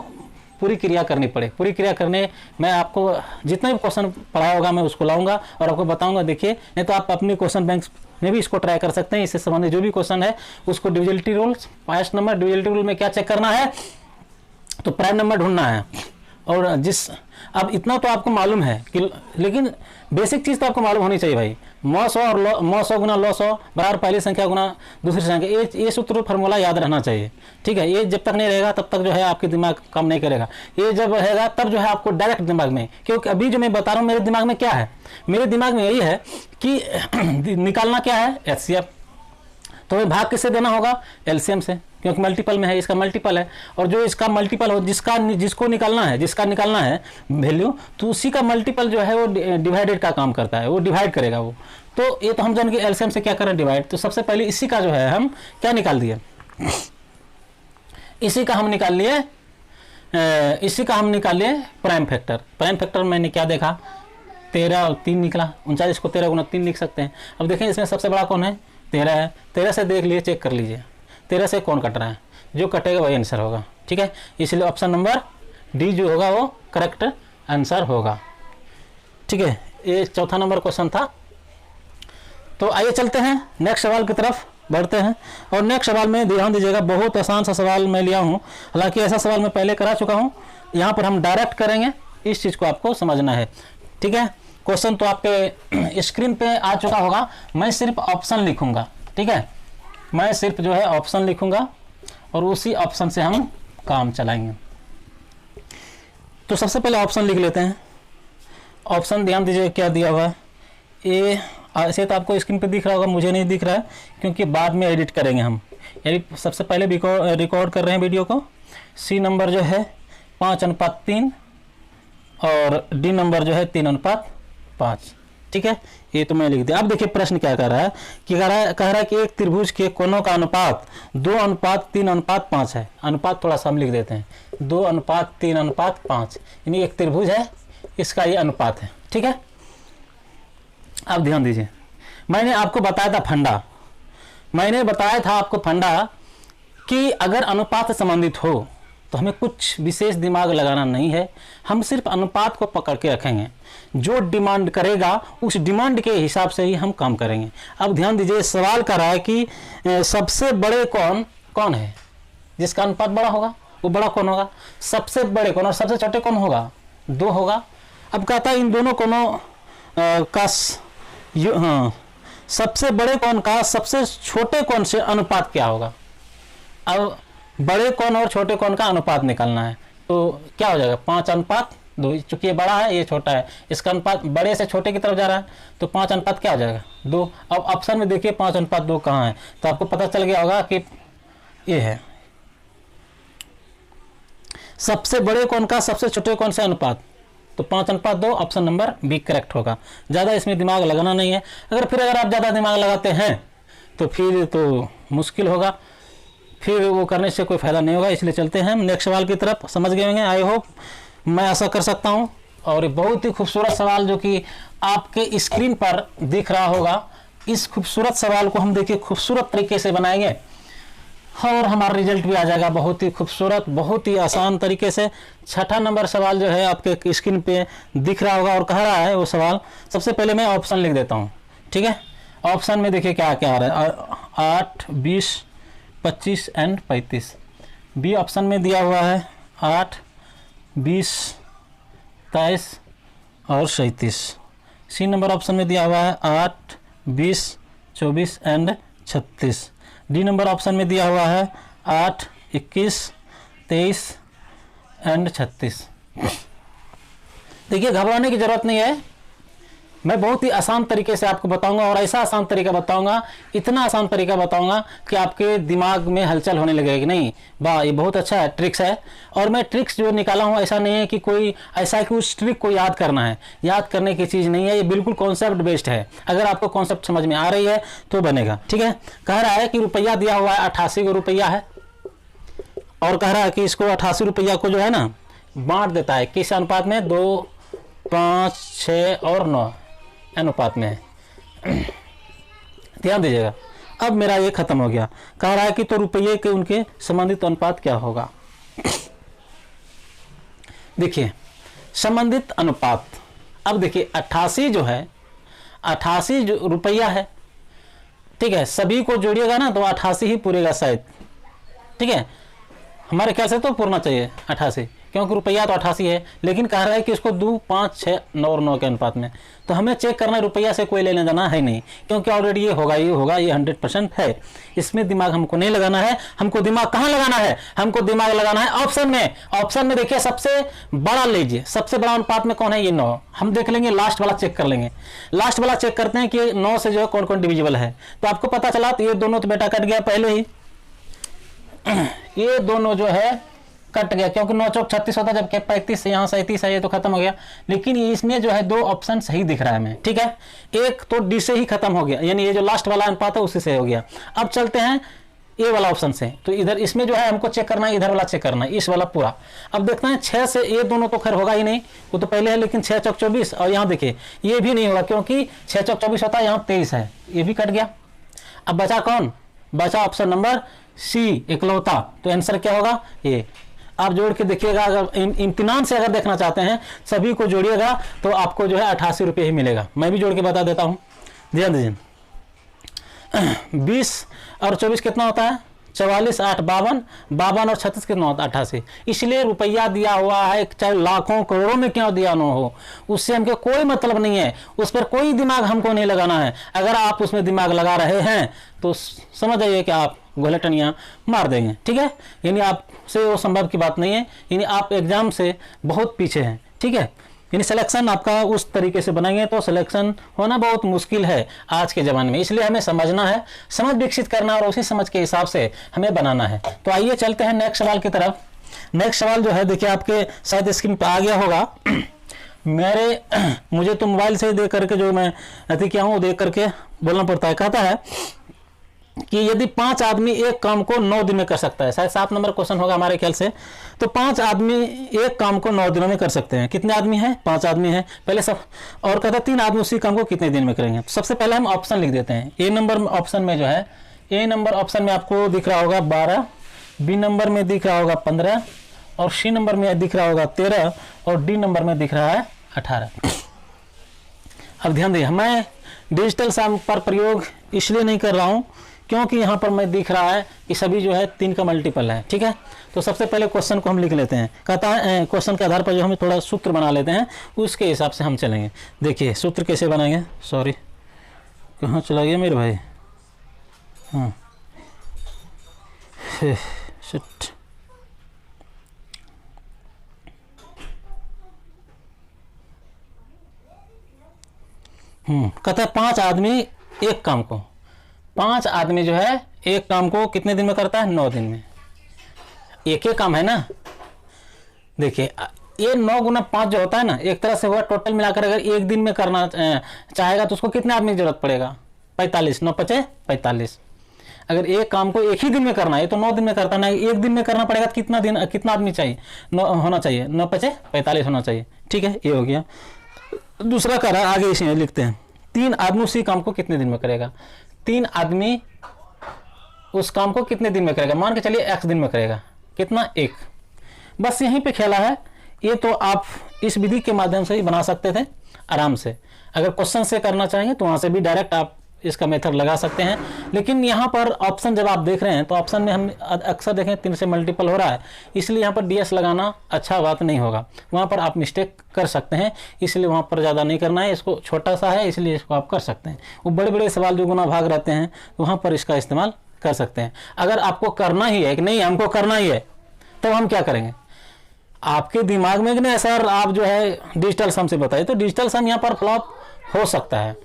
पूरी क्रिया करनी पड़े। पूरी क्रिया करने मैं आपको जितना भी क्वेश्चन पढ़ाया होगा मैं उसको लाऊंगा और आपको बताऊंगा। देखिए, नहीं तो आप अपने क्वेश्चन बैंक में भी इसको ट्राई कर सकते हैं। इससे संबंधित जो भी क्वेश्चन है उसको divisibility rule, first number divisibility rule में क्या चेक करना है, तो प्राइम नंबर ढूंढना है। और अब इतना तो आपको मालूम है कि, लेकिन बेसिक चीज़ तो आपको मालूम होनी चाहिए भाई। मौ 100 और मौ 100 गुना लॉ 100 बराबर पहली संख्या गुना दूसरी संख्या, ये सूत्र फार्मूला याद रहना चाहिए, ठीक है। ये जब तक नहीं रहेगा तब तक जो है आपके दिमाग काम नहीं करेगा। ये जब रहेगा तब जो है आपको डायरेक्ट दिमाग में, क्योंकि अभी जो मैं बता रहा हूँ मेरे दिमाग में क्या है, मेरे दिमाग में यही है कि निकालना क्या है एचसीएफ, तो भाई भाग किससे देना होगा, एलसीएम से, क्योंकि मल्टीपल में है, इसका मल्टीपल है। और जो इसका मल्टीपल हो, जिसको निकालना है वैल्यू, तो उसी का मल्टीपल जो है वो डिवाइडेड का काम करता है, वो डिवाइड करेगा वो। तो ये तो हम जान के एलसीएम से क्या करें, डिवाइड। तो सबसे पहले इसी का जो है हम क्या निकाल दिए, इसी का हम निकाल लिए प्राइम फैक्टर। प्राइम फैक्टर मैंने क्या देखा, 13 और 3 निकला, 39 को 13 गुना 3 लिख सकते हैं। अब देखें इसमें सबसे बड़ा कौन है, 13 है। 13 से देख लिए, चेक कर लीजिए 13 से कौन कट रहा है, जो कटेगा वही आंसर होगा, ठीक है। इसलिए ऑप्शन नंबर डी जो होगा वो करेक्ट आंसर होगा, ठीक है। ये चौथा नंबर क्वेश्चन था। तो आइए चलते हैं नेक्स्ट सवाल की तरफ बढ़ते हैं। और नेक्स्ट सवाल में ध्यान दीजिएगा, बहुत आसान सा सवाल मैं लिया हूँ, हालांकि ऐसा सवाल मैं पहले करा चुका हूँ। यहाँ पर हम डायरेक्ट करेंगे, इस चीज़ को आपको समझना है, ठीक है। क्वेश्चन तो आपके स्क्रीन पे आ चुका होगा, मैं सिर्फ ऑप्शन लिखूंगा, ठीक है। मैं सिर्फ जो है ऑप्शन लिखूंगा और उसी ऑप्शन से हम काम चलाएंगे। तो सबसे पहले ऑप्शन लिख लेते हैं। ऑप्शन ध्यान दीजिए क्या दिया हुआ है, ए ऐसे तो आपको स्क्रीन पे दिख रहा होगा, मुझे नहीं दिख रहा है क्योंकि बाद में एडिट करेंगे हम। यानी सबसे पहले रिकॉर्ड कर रहे हैं वीडियो को। सी नंबर जो है 5:3 और डी नंबर जो है 3:5, ठीक है। ये तो मैं लिख दिया। अब देखिए प्रश्न क्या कर रहा है कि कह रहा है कि एक त्रिभुज के कोणों का अनुपात 2:3:5 है। अनुपात थोड़ा सा हम लिख देते हैं, 2:3:5, यानी एक त्रिभुज है, इसका ये अनुपात है, ठीक है। अब ध्यान दीजिए, मैंने आपको बताया था फंडा कि अगर अनुपात से संबंधित हो तो हमें कुछ विशेष दिमाग लगाना नहीं है, हम सिर्फ अनुपात को पकड़ के रखेंगे। जो डिमांड करेगा उस डिमांड के हिसाब से ही हम काम करेंगे। अब ध्यान दीजिए, सवाल कर रहा है कि सबसे बड़े कौन है, जिसका अनुपात बड़ा होगा वो बड़ा कौन होगा, सबसे बड़े कौन और सबसे छोटे कौन होगा, 2 होगा। अब कहता है इन दोनों कोणों का सबसे बड़े कौन का सबसे छोटे कौन से अनुपात क्या होगा। अब बड़े कौन और छोटे कौन का अनुपात निकालना है, तो क्या हो जाएगा 5:2। चूंकि ये बड़ा है ये छोटा है, इसका अनुपात बड़े से छोटे की तरफ जा रहा है, तो 5 क्या हो जाएगा 2। अब ऑप्शन में देखिए 5:2 कहाँ है, तो आपको पता चल गया होगा कि ये है सबसे बड़े कौन का सबसे छोटे कौन से अनुपात। तो 5:2 ऑप्शन नंबर बी करेक्ट होगा। ज़्यादा इसमें दिमाग लगाना नहीं है। अगर आप ज़्यादा दिमाग लगाते हैं तो फिर तो मुश्किल होगा, फिर वो करने से कोई फ़ायदा नहीं होगा। इसलिए चलते हैं हम नेक्स्ट सवाल की तरफ। समझ गए होंगे, आई होप, मैं ऐसा कर सकता हूँ। और बहुत ही खूबसूरत सवाल जो कि आपके स्क्रीन पर दिख रहा होगा, इस खूबसूरत सवाल को हम देखिए खूबसूरत तरीके से बनाएंगे और हमारा रिजल्ट भी आ जाएगा बहुत ही खूबसूरत, बहुत ही आसान तरीके से। छठा नंबर सवाल जो है आपके स्क्रीन पे दिख रहा होगा और कह रहा है वो सवाल। सबसे पहले मैं ऑप्शन लिख देता हूँ, ठीक है। ऑप्शन में देखिए क्या क्या आ रहा है, 8, 20, 25 एंड 35। बी ऑप्शन में दिया हुआ है 8, 20, 23 और 37। सी नंबर ऑप्शन में दिया हुआ है 8, 20, 24 एंड 36। डी नंबर ऑप्शन में दिया हुआ है 8, 21, 23 एंड 36। देखिए घबराने की ज़रूरत नहीं है, मैं बहुत ही आसान तरीके से आपको बताऊंगा और ऐसा आसान तरीका बताऊंगा, इतना आसान तरीका बताऊंगा कि आपके दिमाग में हलचल होने लगेगी। नहीं वाह, ये बहुत अच्छा है, ट्रिक्स है। और मैं ट्रिक्स जो निकाला हूँ ऐसा नहीं है कि कोई ऐसा है कि उस ट्रिक को याद करना है, याद करने की चीज़ नहीं है, ये बिल्कुल कॉन्सेप्ट बेस्ड है। अगर आपको कॉन्सेप्ट समझ में आ रही है तो बनेगा, ठीक है। कह रहा है कि रुपया दिया हुआ है 88 रुपया है और कह रहा है कि इसको 88 रुपया को जो है ना बांट देता है किस अनुपात में, 2, 5, 6 और 9 अनुपात में है। ध्यान दीजिएगा। अब मेरा ये खत्म हो गया। कह रहा है कि तो रुपये के उनके संबंधित अनुपात क्या होगा। देखिए संबंधित अनुपात, अब देखिए 88 जो है, 88 जो रुपया है, ठीक है, सभी को जोड़िएगा ना तो 88 ही पूरेगा शायद, ठीक है। हमारे ख्याल से तो पूरना चाहिए 88, क्योंकि रुपया तो 88 है, लेकिन कह रहा है कि इसको 2, 5, 6, 9 और 9 के अनुपात में। तो हमें चेक करना है, रुपया से कोई लेने देना है नहीं, क्योंकि ऑलरेडी ये होगा, ये 100% है। इसमें दिमाग हमको नहीं लगाना है। हमको दिमाग कहाँ लगाना है, हमको दिमाग लगाना है ऑप्शन में। ऑप्शन में देखिए सबसे बड़ा लीजिए, सबसे बड़ा अनुपात में कौन है, ये 9। हम देख लेंगे, लास्ट वाला चेक कर लेंगे। लास्ट वाला चेक करते हैं कि 9 से जो है कौन कौन डिविजिबल है। तो आपको पता चला, तो ये दोनों तो बेटा कट गया पहले ही, ये दोनों जो है कट गया, क्योंकि 9 चौक 36 होता है, जब 35 से यहाँ 37 है, ये तो खत्म हो गया। लेकिन इसमें जो है 2 ऑप्शन सही दिख रहा है हमें, ठीक है। एक तो डी से ही खत्म हो गया, यानी ये जो लास्ट वाला अनुपात है उसी से हो गया। अब चलते हैं ए वाला ऑप्शन से। तो इधर इसमें जो है हमको चेक करना है, इधर वाला चेक करना है, इस वाला पूरा। अब देखते हैं 6 से ये दोनों तो खैर होगा ही नहीं, वो तो पहले है, लेकिन 6 चौक 24 और यहाँ देखिए ये भी नहीं होगा, क्योंकि 6 चौक 24 होता है, यहाँ 23 है, ये भी कट गया। अब बचा कौन, बचा ऑप्शन नंबर सी इकलौता। तो आंसर क्या होगा, ये। आप जोड़ के देखिएगा, अगर इम्तिनान से अगर देखना चाहते हैं, सभी को जोड़िएगा तो आपको जो है 88 रुपये ही मिलेगा। मैं भी जोड़ के बता देता हूँ, ध्यान दीजिए। 20 और 24 कितना होता है, 44, 8, 52, 52 और 36 कितना होता है, 88। इसलिए रुपया दिया हुआ है, चाहे लाखों करोड़ों में क्यों दिया ना हो, उससे हमको कोई मतलब नहीं है, उस पर कोई दिमाग हमको नहीं लगाना है। अगर आप उसमें दिमाग लगा रहे हैं तो समझ जाइए कि आप गोलटनियाँ मार देंगे, ठीक है। यानी आपसे वो संभव की बात नहीं है, यानी आप एग्जाम से बहुत पीछे हैं, ठीक है। यानी सिलेक्शन आपका उस तरीके से बनाएंगे तो सिलेक्शन होना बहुत मुश्किल है आज के ज़माने में। इसलिए हमें समझना है, समझ विकसित करना और उसी समझ के हिसाब से हमें बनाना है। तो आइए चलते हैं नेक्स्ट सवाल की तरफ। नेक्स्ट सवाल जो है देखिए आपके शायद स्क्रीन पर आ गया होगा। मुझे तो मोबाइल से देख करके जो मैं अति क्या हूँ देख करके बोलना पड़ता है। कहता है कि यदि 5 आदमी एक काम को 9 दिन में कर सकता है, शायद 7 नंबर क्वेश्चन होगा हमारे ख्याल से। तो 5 आदमी एक काम को 9 दिनों में कर सकते हैं। कितने आदमी हैं, 5 आदमी हैं पहले सब। और कहता है 3 आदमी उसी काम को कितने दिन में करेंगे। तो सबसे पहले हम ऑप्शन लिख देते हैं। ए नंबर ऑप्शन में जो है, ए नंबर ऑप्शन में आपको दिख रहा होगा 12, बी नंबर में दिख रहा होगा 15 और सी नंबर में दिख रहा होगा 13 और डी नंबर में दिख रहा है 18। अब ध्यान दिए, मैं डिजिटल साम पर प्रयोग इसलिए नहीं कर रहा हूँ क्योंकि यहाँ पर मैं दिख रहा है कि सभी जो है 3 का मल्टीपल है, ठीक है। तो सबसे पहले क्वेश्चन को हम लिख लेते हैं। कहता है क्वेश्चन के आधार पर जो हम थोड़ा सूत्र बना लेते हैं, उसके हिसाब से हम चलेंगे। देखिए सूत्र कैसे बनाएंगे, सॉरी कहाँ चला गया मेरे भाई, हाँ शिट। कहता है 5 आदमी एक काम को, 5 आदमी जो है एक काम को कितने दिन में करता है, 9 दिन में। एक ही काम है ना। देखिए ये 9 गुना 5 जो होता है ना, एक तरह से हुआ टोटल मिलाकर अगर एक दिन में करना चाहेगा तो उसको कितने आदमी की जरूरत पड़ेगा? 45, 9 पचे 45। अगर एक काम को एक ही दिन में करना है तो 9 दिन में करता ना, एक दिन में करना पड़ेगा तो कितना दिन, कितना आदमी चाहिए? 9 होना चाहिए, 9 पचे 45 होना चाहिए। ठीक है, ये हो गया। दूसरा कह रहा है, आगे इसे लिखते हैं, 3 आदमी उसी काम को कितने दिन में करेगा? 3 आदमी उस काम को कितने दिन में करेगा? मान के चलिए x दिन में करेगा, कितना? 1। बस यहीं पे खेला है। ये तो आप इस विधि के माध्यम से ही बना सकते थे आराम से। अगर क्वेश्चन से करना चाहेंगे तो वहाँ से भी डायरेक्ट आप इसका मेथड लगा सकते हैं। लेकिन यहाँ पर ऑप्शन जब आप देख रहे हैं तो ऑप्शन में हम अक्सर देखें 3 से मल्टीपल हो रहा है, इसलिए यहाँ पर DS लगाना अच्छा बात नहीं होगा। वहाँ पर आप मिस्टेक कर सकते हैं, इसलिए वहाँ पर ज़्यादा नहीं करना है। इसको छोटा सा है इसलिए इसको आप कर सकते हैं। वो बड़े बड़े सवाल जो गुना भाग रहते हैं तो वहाँ पर इसका इस्तेमाल कर सकते हैं। अगर आपको करना ही है कि नहीं हमको करना ही है, तब हम क्या करेंगे? आपके दिमाग में कि नहीं सर आप जो है डिजिटल सम से बताइए, तो डिजिटल सम यहाँ पर फ्लॉप हो सकता है,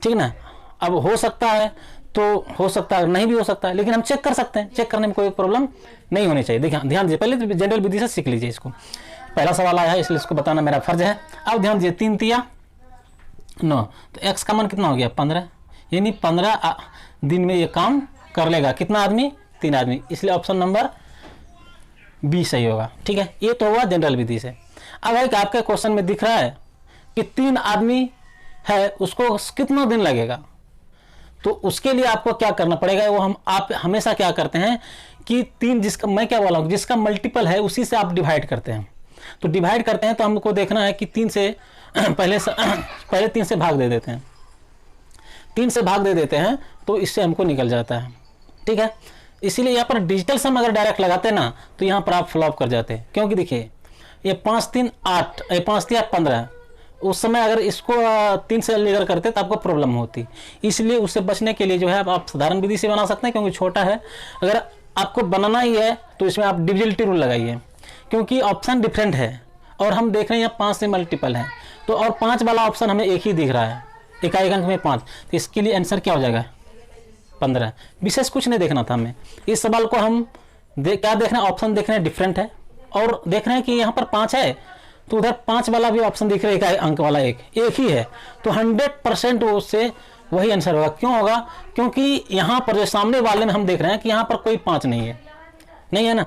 ठीक ना। अब हो सकता है तो हो सकता है, नहीं भी हो सकता है, लेकिन हम चेक कर सकते हैं। चेक करने में कोई प्रॉब्लम नहीं होनी चाहिए। देखिए ध्यान दीजिए, पहले तो जनरल विधि से सीख लीजिए इसको। पहला सवाल आया है इसलिए इसको बताना मेरा फर्ज है। अब ध्यान दीजिए, 3 तिया 9, तो x का मान कितना हो गया? 15। यानी 15 दिन में ये काम कर लेगा। कितना आदमी? 3 आदमी। इसलिए ऑप्शन नंबर बी सही होगा। ठीक है, ये तो हुआ जनरल विधि से। अब एक आपके क्वेश्चन में दिख रहा है कि 3 आदमी है, उसको कितना दिन लगेगा? तो उसके लिए आपको क्या करना पड़ेगा? वो आप हमेशा क्या करते हैं कि 3, जिसका मैं क्या बोला हूँ, जिसका मल्टीपल है उसी से आप डिवाइड करते हैं। तो डिवाइड करते हैं तो हमको देखना है कि 3 से पहले 3 से भाग दे देते हैं। 3 से भाग दे देते हैं तो इससे हमको निकल जाता है। ठीक है, इसीलिए यहाँ पर डिजिटल सम अगर डायरेक्ट लगाते ना तो यहाँ पर आप फ्लॉप कर जाते हैं। क्योंकि देखिए ये 5 3 8, 5 3 8 15, उस समय अगर इसको 3 से लेकर करते तो आपको प्रॉब्लम होती। इसलिए उससे बचने के लिए जो है आप साधारण विधि से बना सकते हैं, क्योंकि छोटा है। अगर आपको बनाना ही है तो इसमें आप डिविजिबिलिटी रूल लगाइए, क्योंकि ऑप्शन डिफरेंट है और हम देख रहे हैं यहाँ 5 से मल्टीपल है। तो और 5 वाला ऑप्शन हमें एक ही दिख रहा है, इकाई अंक में 5, तो इसके लिए आंसर क्या हो जाएगा? 15। विशेष कुछ नहीं देखना था हमें। इस सवाल को हम क्या देख रहे हैं? ऑप्शन देख रहे हैं डिफरेंट है, और देख रहे हैं कि यहाँ पर 5 है तो उधर 5 वाला भी ऑप्शन दिख रहा है, इकाई अंक वाला एक ही है। तो 100% वो उससे वही आंसर होगा। क्यों होगा? क्योंकि यहाँ पर जो सामने वाले में हम देख रहे हैं कि यहाँ पर कोई 5 नहीं है, नहीं है ना,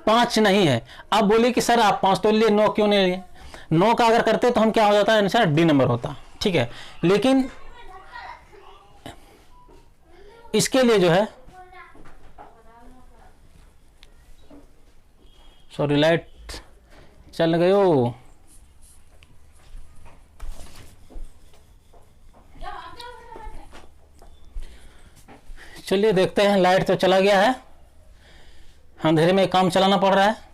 5 नहीं है। अब बोलिए कि सर आप 5 तो लिए, 9 क्यों नहीं लिए? 9 का अगर करते तो हम क्या हो जाता है? आंसर डी नंबर होता। ठीक है, लेकिन इसके लिए जो है, सॉरी लाइट चल गयो। चलिए देखते हैं, लाइट तो चला गया है, अंधेरे में काम चलाना पड़ रहा है।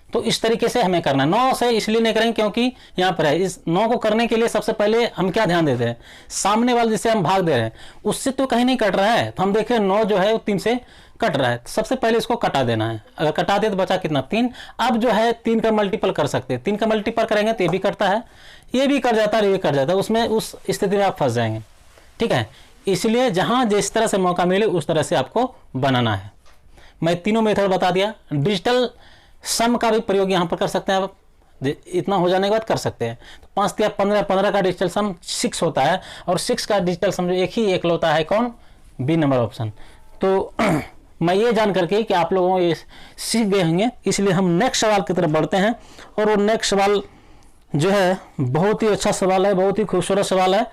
तो इस तरीके से हमें करना है। 9 से इसलिए नहीं करेंगे क्योंकि यहाँ पर है। इस 9 को करने के लिए सबसे पहले हम क्या ध्यान देते हैं? सामने वाले जिसे हम भाग दे रहे हैं उससे तो कहीं नहीं कट रहा है, तो हम देखें 9 जो है वो 3 से कट रहा है। सबसे पहले इसको कटा देना है। अगर कटा दे तो बचा कितना? 3। अब जो है 3 का मल्टीपल कर सकते हैं। 3 का मल्टीपल करेंगे तो ये भी कटता है, ये भी कट जाता है, ये कट जाता है। उसमें उस स्थिति में आप फंस जाएंगे। ठीक है, इसलिए जहाँ जिस तरह से मौका मिले उस तरह से आपको बनाना है। मैं तीनों मेथड बता दिया। डिजिटल सम का भी प्रयोग यहाँ पर कर सकते हैं आप, इतना हो जाने के बाद कर सकते हैं। तो 5 या 15, 15 का डिजिटल सम 6 होता है, और 6 का डिजिटल सम जो एक ही एकलौता है, कौन? B number option. तो मैं ये जान करके कि आप लोगों ये सीख गए होंगे, इसलिए हम नेक्स्ट सवाल की तरफ बढ़ते हैं। और वो नेक्स्ट सवाल जो है बहुत ही अच्छा सवाल है, बहुत ही खूबसूरत सवाल है।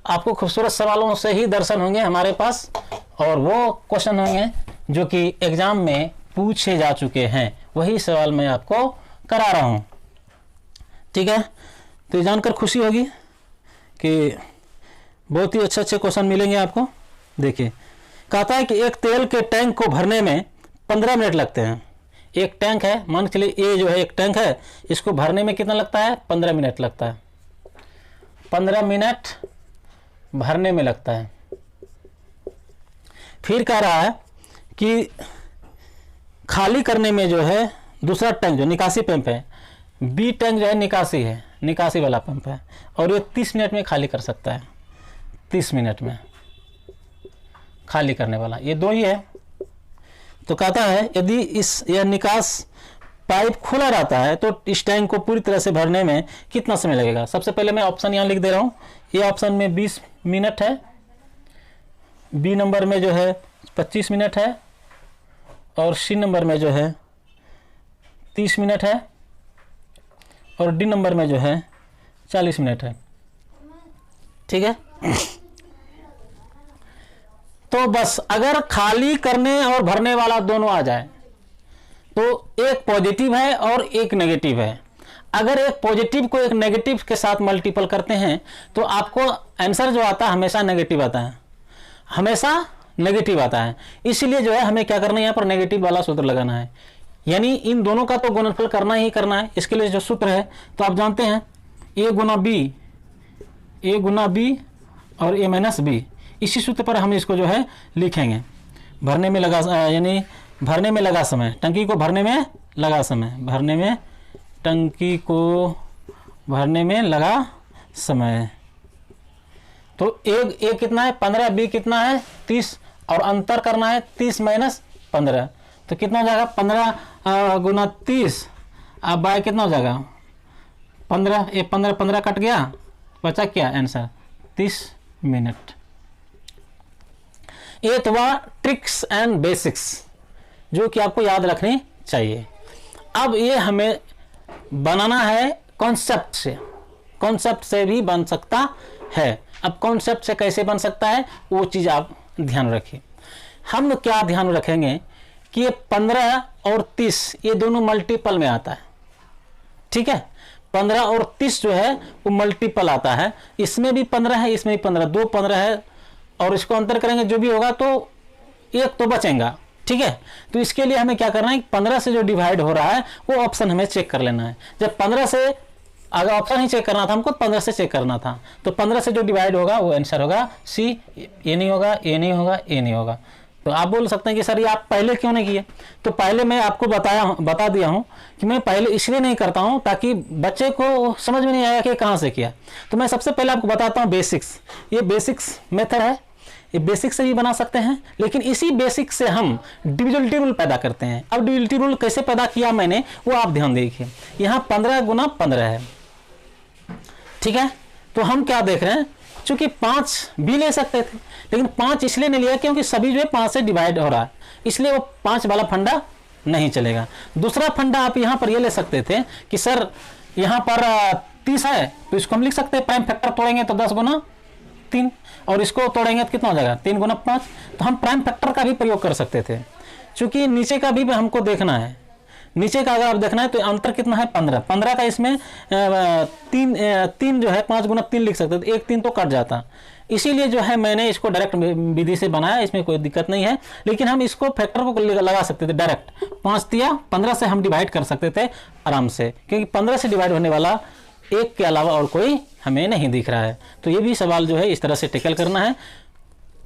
आपको खूबसूरत सवालों से ही दर्शन होंगे हमारे पास, और वो क्वेश्चन होंगे जो कि एग्जाम में पूछे जा चुके हैं, वही सवाल मैं आपको करा रहा हूँ। ठीक है, तो ये जानकर खुशी होगी कि बहुत ही अच्छे अच्छे क्वेश्चन मिलेंगे आपको। देखिए, कहता है कि एक तेल के टैंक को भरने में 15 मिनट लगते हैं। एक टैंक है, मान के लिए ये जो है एक टैंक है, इसको भरने में कितना लगता है? 15 मिनट लगता है। 15 मिनट भरने में लगता है। फिर कह रहा है कि खाली करने में जो है दूसरा टैंक जो निकासी पंप है, बी टैंक जो है निकासी है, निकासी वाला पंप है, और ये 30 मिनट में खाली कर सकता है। 30 मिनट में खाली करने वाला, ये दो ही है। तो कहता है यदि यह निकास पाइप खुला रहता है तो इस टैंक को पूरी तरह से भरने में कितना समय लगेगा। सबसे पहले मैं ऑप्शन यहाँ लिख दे रहा हूँ। ए ऑप्शन में 20 मिनट है, बी नंबर में जो है 25 मिनट है, और सी नंबर में जो है 30 मिनट है, और डी नंबर में जो है 40 मिनट है। ठीक है, तो बस अगर खाली करने और भरने वाला दोनों आ जाए तो एक पॉजिटिव है और एक नेगेटिव है। अगर एक पॉजिटिव को एक नेगेटिव के साथ मल्टीपल करते हैं तो आपको आंसर जो आता है हमेशा नेगेटिव आता है, हमेशा नेगेटिव आता है। इसीलिए जो है हमें क्या करना है, यहाँ पर नेगेटिव वाला सूत्र लगाना है, यानी इन दोनों का तो गुणनफल करना ही करना है। इसके लिए जो सूत्र है तो आप जानते हैं ए गुना बी और ए माइनस बी। इसी सूत्र पर हम इसको जो है लिखेंगे। भरने में लगा यानी भरने में लगा समय, टंकी को भरने में लगा समय, भरने में टंकी को भरने में लगा समय। तो ए कितना है 15, बी कितना है 30, और अंतर करना है 30 माइनस 15, तो कितना हो जाएगा 15 गुना 30। अब बाय कितना हो जाएगा 15, ये 15 कट गया, बचा क्या आंसर 30 मिनट। ये तो वह ट्रिक्स एंड बेसिक्स जो कि आपको याद रखनी चाहिए। अब ये हमें बनाना है कॉन्सेप्ट से, कॉन्सेप्ट से भी बन सकता है। अब कॉन्सेप्ट से कैसे बन सकता है वो चीज़ आप ध्यान रखिए। हम क्या ध्यान रखेंगे कि ये 15 और 30 ये दोनों मल्टीपल में आता है। ठीक है, 15 और 30 जो है वो मल्टीपल आता है। इसमें भी 15 है, इसमें भी 15, दो 15 है, और इसको अंतर करेंगे जो भी होगा तो एक तो बचेगा। ठीक है, तो इसके लिए हमें क्या करना है, 15 से जो डिवाइड हो रहा है वो ऑप्शन हमें चेक कर लेना है। जब 15 से अगर ऑप्शन ही चेक करना था हमको, 15 से चेक करना था, तो 15 से जो डिवाइड होगा वो आंसर होगा सी। ये नहीं होगा, ये नहीं होगा, ये नहीं होगा। तो आप बोल सकते हैं कि सर ये आप पहले क्यों नहीं किए। तो पहले मैं आपको बता दिया हूँ कि मैं पहले इसलिए नहीं करता हूँ ताकि बच्चे को समझ में नहीं आया कि कहाँ से किया। तो मैं सबसे पहले आपको बताता हूँ बेसिक्स। ये बेसिक्स मेथड है, ये बेसिक से भी बना सकते हैं, लेकिन इसी बेसिक से हम डिविजिबिलिटी रूल पैदा करते हैं। अब डिविजिबिलिटी रूल कैसे पैदा किया मैंने वो आप ध्यान देखिए। यहाँ 15 गुना 15 है। ठीक है, तो हम क्या देख रहे हैं, चूंकि 5 भी ले सकते थे, लेकिन 5 इसलिए नहीं लिया क्योंकि सभी जो है 5 से डिवाइड हो रहा है, इसलिए वो 5 वाला फंडा नहीं चलेगा। दूसरा फंडा आप यहाँ पर ये ले सकते थे कि सर यहाँ पर 30 है तो इसको हम लिख सकते हैं, प्राइम फैक्टर तोड़ेंगे तो 10 गुना 3, और इसको तोड़ेंगे तो कितना हो जाएगा 3 गुना 5। तो हम प्राइम फैक्टर का भी प्रयोग कर सकते थे, चूंकि नीचे का भी हमको देखना है। नीचे का अगर आप देखना है तो अंतर कितना है 15 का, इसमें 3 जो है 5 गुना 3 लिख सकते थे, 1 3 तो कट जाता। इसीलिए जो है मैंने इसको डायरेक्ट विधि से बनाया, इसमें कोई दिक्कत नहीं है। लेकिन हम इसको फैक्टर को लगा सकते थे डायरेक्ट, 5 दिया 15 से हम डिवाइड कर सकते थे आराम से, क्योंकि 15 से डिवाइड होने वाला 1 के अलावा और कोई हमें नहीं दिख रहा है। तो ये भी सवाल जो है इस तरह से टेकल करना है।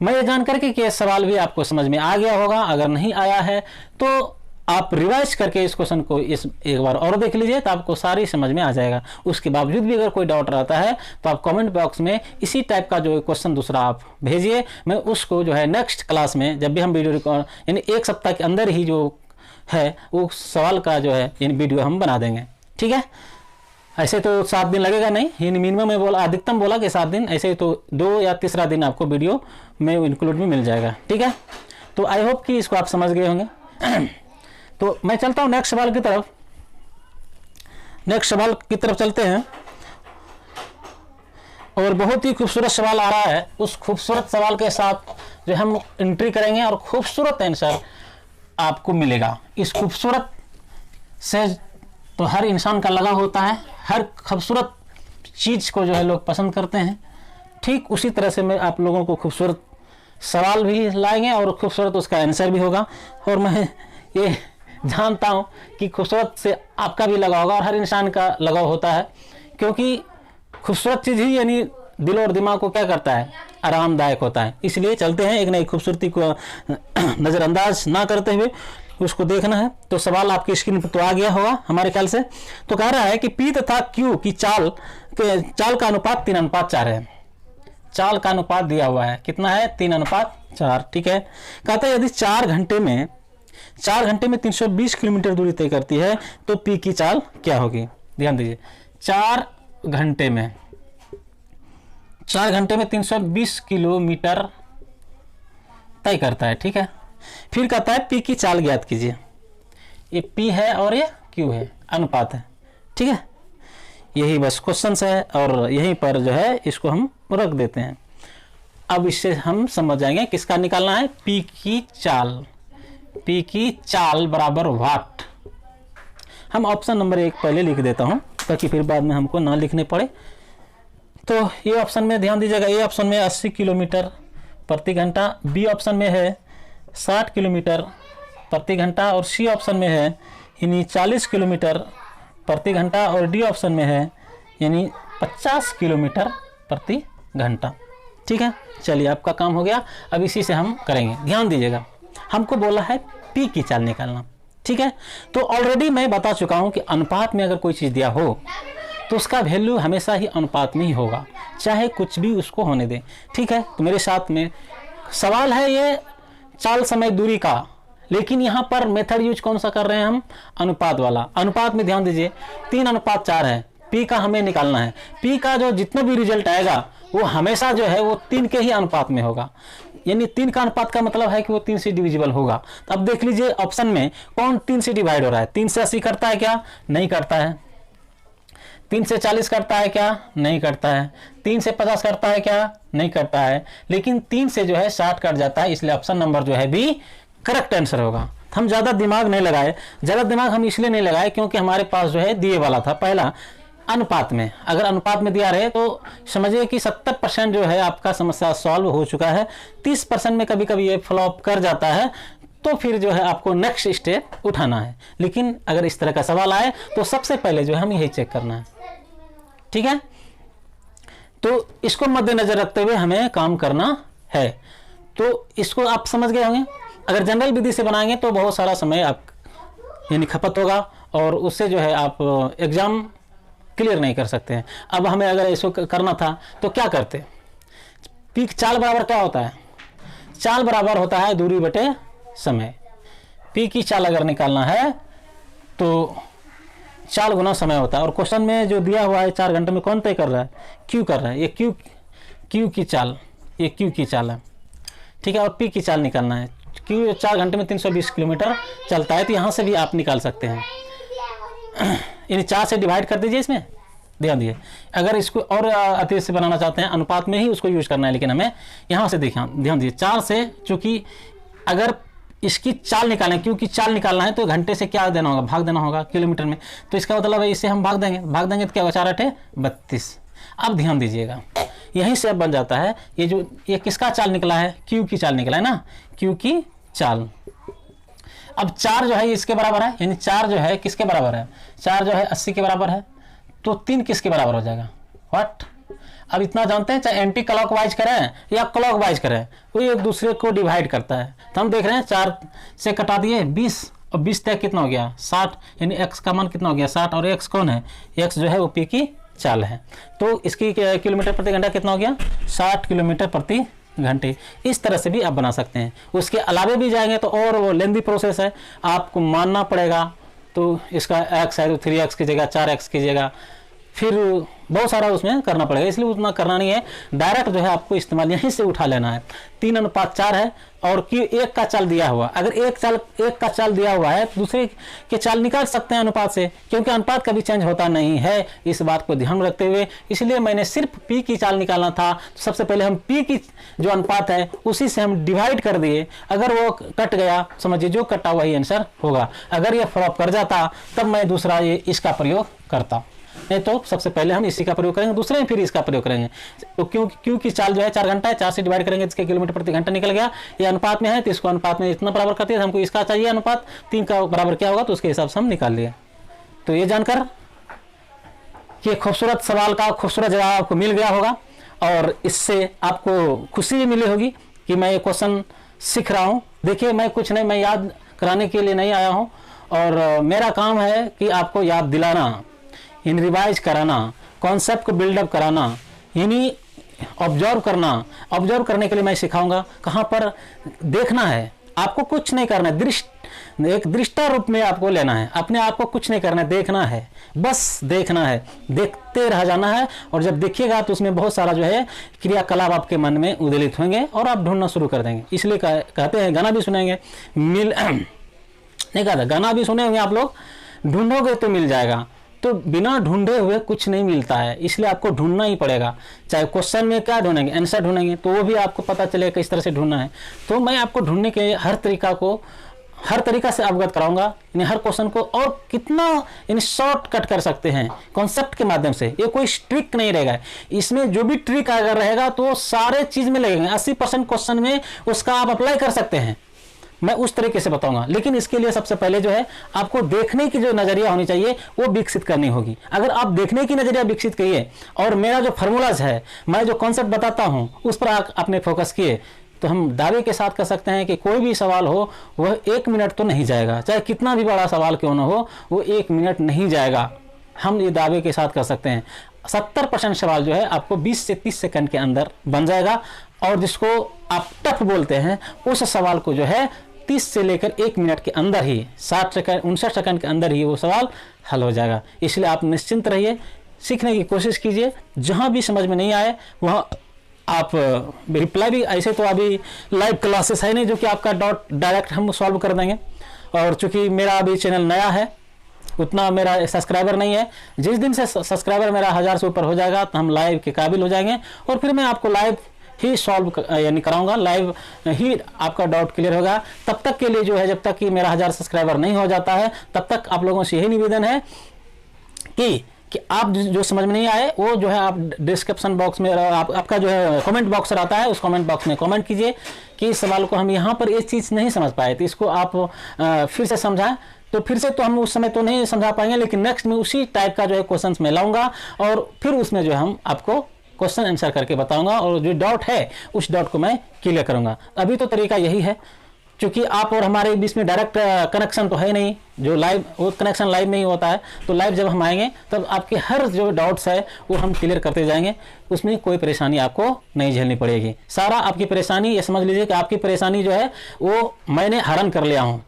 मैं ये जान करके कि सवाल भी आपको समझ में आ गया होगा। अगर नहीं आया है तो आप रिवाइज करके इस क्वेश्चन को एक बार और देख लीजिए, तो आपको सारी समझ में आ जाएगा। उसके बावजूद भी अगर कोई डाउट रहता है तो आप कमेंट बॉक्स में इसी टाइप का जो क्वेश्चन दूसरा आप भेजिए। मैं उसको जो है नेक्स्ट क्लास में जब भी हम वीडियो रिकॉर्ड यानी 1 सप्ताह के अंदर ही जो है वो सवाल का जो है यानी वीडियो हम बना देंगे। ठीक है, ऐसे तो 7 दिन लगेगा नहीं, यानी मिनिमम में बोला, अधिकतम बोला कि 7 दिन, ऐसे तो 2 या तीसरा दिन आपको वीडियो में इंक्लूड में मिल जाएगा। ठीक है, तो आई होप कि इसको आप समझ गए होंगे। तो मैं चलता हूँ नेक्स्ट सवाल की तरफ। नेक्स्ट सवाल की तरफ चलते हैं, और बहुत ही खूबसूरत सवाल आ रहा है। उस खूबसूरत सवाल के साथ जो हम एंट्री करेंगे और खूबसूरत आंसर आपको मिलेगा। इस खूबसूरत से तो हर इंसान का लगाव होता है, हर खूबसूरत चीज़ को जो है लोग पसंद करते हैं। ठीक उसी तरह से मैं आप लोगों को खूबसूरत सवाल भी लाएंगे और खूबसूरत उसका आंसर भी होगा। और मैं ये जानता हूँ कि खूबसूरत से आपका भी लगाव होगा और हर इंसान का लगाव होता है, क्योंकि खूबसूरत चीज़ ही यानी दिल और दिमाग को क्या करता है, आरामदायक होता है। इसलिए चलते हैं, एक नई खूबसूरती को नज़रअंदाज ना करते हुए उसको देखना है। तो सवाल आपकी स्क्रीन पर तो आ गया होगा हमारे ख्याल से। तो कह रहा है कि पी तथा क्यू की चाल का अनुपात 3:4 है। चाल का अनुपात दिया हुआ है, कितना है 3:4। ठीक है, कहते हैं यदि 4 घंटे में 4 घंटे में 320 किलोमीटर दूरी तय करती है, तो पी की चाल क्या होगी? ध्यान दीजिए, 4 घंटे में 320 किलोमीटर तय करता है, ठीक है। फिर कहता है पी की चाल ज्ञात कीजिए। ये पी है और ये क्यू है, अनुपात है, ठीक है। यही बस क्वेश्चन है और यहीं पर जो है इसको हम रख देते हैं। अब इससे हम समझ जाएंगे किसका निकालना है, पी की चाल। पी की चाल बराबर वाट। हम ऑप्शन नंबर 1 पहले लिख देता हूं ताकि फिर बाद में हमको ना लिखने पड़े। तो ये ऑप्शन में ध्यान दीजिएगा, ए ऑप्शन में 80 किलोमीटर प्रति घंटा, बी ऑप्शन में है 60 किलोमीटर प्रति घंटा और सी ऑप्शन में है यानी 40 किलोमीटर प्रति घंटा और डी ऑप्शन में है यानी 50 किलोमीटर प्रति घंटा, ठीक है। चलिए आपका काम हो गया। अब इसी से हम करेंगे। ध्यान दीजिएगा, हमको बोला है पी की चाल निकालना, ठीक है। तो ऑलरेडी मैं बता चुका हूं कि अनुपात में अगर कोई चीज़ दिया हो तो उसका वैल्यू हमेशा ही अनुपात में ही होगा, चाहे कुछ भी उसको होने दे, ठीक है। तो मेरे साथ में सवाल है ये चाल समय दूरी का, लेकिन यहाँ पर मेथड यूज कौन सा कर रहे हैं हम, अनुपात वाला। अनुपात में ध्यान दीजिए 3:4 है, पी का हमें निकालना है। पी का जो जितना भी रिजल्ट आएगा वो हमेशा जो है वो 3 के ही अनुपात में होगा, यानी 3 का अनुपात का मतलब है कि वो 3 से डिविजिबल होगा। तो अब देख लीजिए ऑप्शन में कौन 3 से डिवाइड हो रहा है। 3 से 80 करता है क्या? नहीं करता है। 3 से 40 करता है क्या? नहीं करता है। 3 से 50 करता है क्या? नहीं करता है। लेकिन 3 से जो है 60 कट जाता है, इसलिए ऑप्शन नंबर जो है बी करेक्ट आंसर होगा। हम ज़्यादा दिमाग नहीं लगाए। ज़्यादा दिमाग हम इसलिए नहीं लगाए क्योंकि हमारे पास जो है दिए वाला था पहला अनुपात में। अगर अनुपात में दिया रहे तो समझिए कि 70% जो है आपका समस्या सॉल्व हो चुका है। 30% में कभी कभी ये फ्लॉप कर जाता है, तो फिर जो है आपको नेक्स्ट स्टेप उठाना है। लेकिन अगर इस तरह का सवाल आए तो सबसे पहले जो है हम यही चेक करना है, ठीक है। तो इसको मद्देनजर रखते हुए हमें काम करना है। तो इसको आप समझ गए होंगे। अगर जनरल विधि से बनाएंगे तो बहुत सारा समय आप यानी खपत होगा और उससे जो है आप एग्जाम क्लियर नहीं कर सकते हैं। अब हमें अगर इसको करना था तो क्या करते, पीक चाल बराबर क्या होता है? चाल बराबर होता है दूरी बटे समय। पी की चाल अगर निकालना है तो चाल गुना समय होता है। और क्वेश्चन में जो दिया हुआ है 4 घंटे में कौन तय कर रहा है? क्यू कर रहा है। ये क्यू की चाल, ये क्यू की चाल है, ठीक है। और पी की चाल निकालना है। क्यू 4 घंटे में 320 किलोमीटर चलता है, तो यहाँ से भी आप निकाल सकते हैं। यानी 4 से डिवाइड कर दीजिए इसमें। ध्यान दीजिए, अगर इसको और अतिरिक्त से बनाना चाहते हैं अनुपात में ही उसको यूज करना है, लेकिन हमें यहाँ से देखिए, ध्यान दीजिए 4 से, चूंकि अगर इसकी चाल निकालना है, क्योंकि चाल निकालना है तो घंटे से क्या देना होगा, भाग देना होगा किलोमीटर में। तो इसका मतलब है इससे हम भाग देंगे तो क्या होगा, 4 8 32। अब ध्यान दीजिएगा, यहीं से अब बन जाता है ये किसका चाल निकला है? क्यू की चाल निकला है ना, क्यू की चाल। अब 4 जो है इसके बराबर है, यानी 4 जो है किसके बराबर है? 4 जो है 80 के बराबर है, तो 3 किसके बराबर हो जाएगा? व्हाट? अब इतना जानते हैं, चाहे एंटी क्लॉक वाइज करें या क्लॉक वाइज करें, वो एक दूसरे को डिवाइड करता है। तो हम देख रहे हैं 4 से कटा दिए 20, और 20 तक कितना हो गया? 60, यानी x का मान कितना हो गया? 60। और x कौन है? x जो है वो पी की चाल है। तो इसकी किलोमीटर प्रति घंटा कितना हो गया? 60 किलोमीटर प्रति घंटे। इस तरह से भी आप बना सकते हैं। उसके अलावे भी जाएंगे तो और वो लेंदी प्रोसेस है, आपको मानना पड़ेगा। तो इसका x है तो 3x कीजिएगा, 4x कीजिएगा, फिर बहुत सारा उसमें करना पड़ेगा, इसलिए उतना करना नहीं है। डायरेक्ट जो है आपको इस्तेमाल यहीं से उठा लेना है। 3:4 है और कि 1 का चाल दिया हुआ, अगर 1 का चाल दिया हुआ है तो दूसरे के चाल निकाल सकते हैं अनुपात से, क्योंकि अनुपात कभी चेंज होता नहीं है। इस बात को ध्यान रखते हुए इसलिए मैंने सिर्फ पी की चाल निकालना था। तो सबसे पहले हम पी की जो अनुपात है उसी से हम डिवाइड कर दिए। अगर वो कट गया, समझिए जो कटा वही आंसर होगा। अगर ये फ्लॉप कर जाता तब मैं दूसरा इसका प्रयोग करता, नहीं तो सबसे पहले हम इसी का प्रयोग करेंगे, दूसरे में फिर इसका प्रयोग करेंगे। तो क्यों की चाल जो है 4 घंटा है, 4 से डिवाइड करेंगे, इसके किलोमीटर प्रति घंटा निकल गया। ये अनुपात में है तो इसको अनुपात में इतना बराबर करते हैं, हमको इसका चाहिए अनुपात 3 का बराबर क्या होगा, तो उसके हिसाब से हम निकाल लिए। तो ये जानकर ये खूबसूरत सवाल का खूबसूरत जवाब आपको मिल गया होगा और इससे आपको खुशी मिली होगी कि मैं ये क्वेश्चन सीख रहा हूँ। देखिए, मैं कुछ नहीं, मैं याद कराने के लिए नहीं आया हूँ, और मेरा काम है कि आपको याद दिलाना, इन रिवाइज कराना, कॉन्सेप्ट को बिल्डअप कराना, यानी ऑब्जर्व करना। ऑब्जर्व करने के लिए मैं सिखाऊंगा कहाँ पर देखना है, आपको कुछ नहीं करना है, एक दृष्टा रूप में आपको लेना है, अपने आप को कुछ नहीं करना है, देखना है, बस देखना है, देखते रह जाना है। और जब देखिएगा तो उसमें बहुत सारा जो है क्रियाकलाप आपके मन में उदलित होंगे और आप ढूंढना शुरू कर देंगे। इसलिए कहते हैं गाना भी सुनेंगे नहीं कहता, गाना भी सुने होंगे आप लोग, ढूंढोगे तो मिल जाएगा। तो बिना ढूंढे हुए कुछ नहीं मिलता है, इसलिए आपको ढूंढना ही पड़ेगा। चाहे क्वेश्चन में क्या ढूंढेंगे, आंसर ढूंढेंगे, तो वो भी आपको पता चलेगा किस तरह से ढूंढना है। तो मैं आपको ढूंढने के हर तरीका से अवगत कराऊंगा, यानी हर क्वेश्चन को और कितना यानी शॉर्टकट कर सकते हैं कॉन्सेप्ट के माध्यम से। ये कोई ट्रिक नहीं रहेगा, इसमें जो भी ट्रिक अगर रहेगा तो सारे चीज में लगेंगे। 80% क्वेश्चन में उसका आप अप्लाई कर सकते हैं, मैं उस तरीके से बताऊंगा। लेकिन इसके लिए सबसे पहले जो है आपको देखने की जो नजरिया होनी चाहिए वो विकसित करनी होगी। अगर आप देखने की नजरिया विकसित किए और मेरा जो फार्मूलाज है, मैं जो कॉन्सेप्ट बताता हूं उस पर आपने फोकस किए, तो हम दावे के साथ कह सकते हैं कि कोई भी सवाल हो वह 1 मिनट तो नहीं जाएगा, चाहे कितना भी बड़ा सवाल क्यों ना हो, वो 1 मिनट नहीं जाएगा। हम ये दावे के साथ कर सकते हैं 70% सवाल जो है आपको 20 से 30 सेकंड के अंदर बन जाएगा। और जिसको आप टफ बोलते हैं उस सवाल को जो है 30 से लेकर 1 मिनट के अंदर ही 59 सेकंड के अंदर ही वो सवाल हल हो जाएगा। इसलिए आप निश्चिंत रहिए, सीखने की कोशिश कीजिए। जहां भी समझ में नहीं आए वहां आप रिप्लाई भी, ऐसे तो अभी लाइव क्लासेस है नहीं जो कि आपका डायरेक्ट हम सॉल्व कर देंगे। और चूंकि मेरा अभी चैनल नया है, उतना मेरा सब्सक्राइबर नहीं है, जिस दिन से सब्सक्राइबर मेरा 1000 से ऊपर हो जाएगा तो हम लाइव के काबिल हो जाएंगे और फिर मैं आपको लाइव ही सॉल्व यानी कराऊंगा, लाइव ही आपका डाउट क्लियर होगा। तब तक के लिए जो है, जब तक कि मेरा 1000 सब्सक्राइबर नहीं हो जाता है, तब तक आप लोगों से यही निवेदन है कि आप जो समझ में नहीं आए वो जो है आप डिस्क्रिप्शन बॉक्स में आपका जो है कमेंट बॉक्स रहता है, उस कमेंट बॉक्स में कमेंट कीजिए कि इस सवाल को हम यहाँ पर ये चीज़ नहीं समझ पाए तो इसको आप फिर से समझाएं। तो फिर से तो हम उस समय तो नहीं समझा पाएंगे, लेकिन नेक्स्ट में उसी टाइप का जो है क्वेश्चन में लाऊंगा और फिर उसमें जो है हम आपको क्वेश्चन आंसर करके बताऊंगा और जो डाउट है उस डाउट को मैं क्लियर करूंगा। अभी तो तरीका यही है, क्योंकि आप और हमारे बीच में डायरेक्ट कनेक्शन तो है नहीं, जो लाइव वो कनेक्शन लाइव में ही होता है। तो लाइव जब हम आएंगे तब आपके हर जो डाउट्स है वो हम क्लियर करते जाएंगे, उसमें कोई परेशानी आपको नहीं झेलनी पड़ेगी। सारा आपकी परेशानी ये समझ लीजिए कि आपकी परेशानी जो है वो मैंने हरण कर लिया हूँ,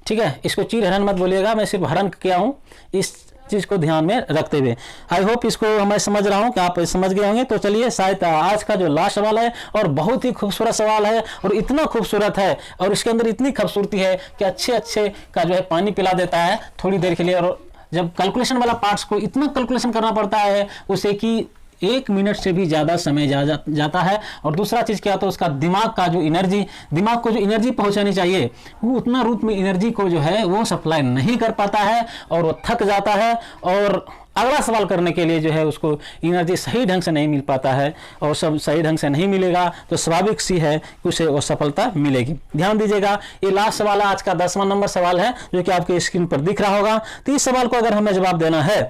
ठीक है। इसको चीर हरण मत बोलिएगा, मैं सिर्फ हरण किया हूँ, इस चीज़ को ध्यान में रखते हुए। आई होप इसको मैं समझ रहा हूँ कि आप समझ गए होंगे। तो चलिए शायद आज का जो लास्ट सवाल है और बहुत ही खूबसूरत सवाल है और इतना खूबसूरत है और इसके अंदर इतनी खूबसूरती है कि अच्छे का जो है पानी पिला देता है थोड़ी देर के लिए। और जब कैलकुलेशन वाला पार्ट्स को इतना कैलकुलेशन करना पड़ता है उसे कि 1 मिनट से भी ज़्यादा समय जाता है। और दूसरा चीज़ क्या होता है, उसका दिमाग को जो एनर्जी पहुंचानी चाहिए वो उतना रूप में एनर्जी को जो है वो सप्लाई नहीं कर पाता है और वो थक जाता है और अगला सवाल करने के लिए जो है उसको एनर्जी सही ढंग से नहीं मिल पाता है और सब सही ढंग से नहीं मिलेगा तो स्वाभाविक सी है कि उसे वो सफलता मिलेगी। ध्यान दीजिएगा, ये लास्ट सवाल है, आज का 10वां नंबर सवाल है जो कि आपके स्क्रीन पर दिख रहा होगा। तो इस सवाल को अगर हमें जवाब देना है,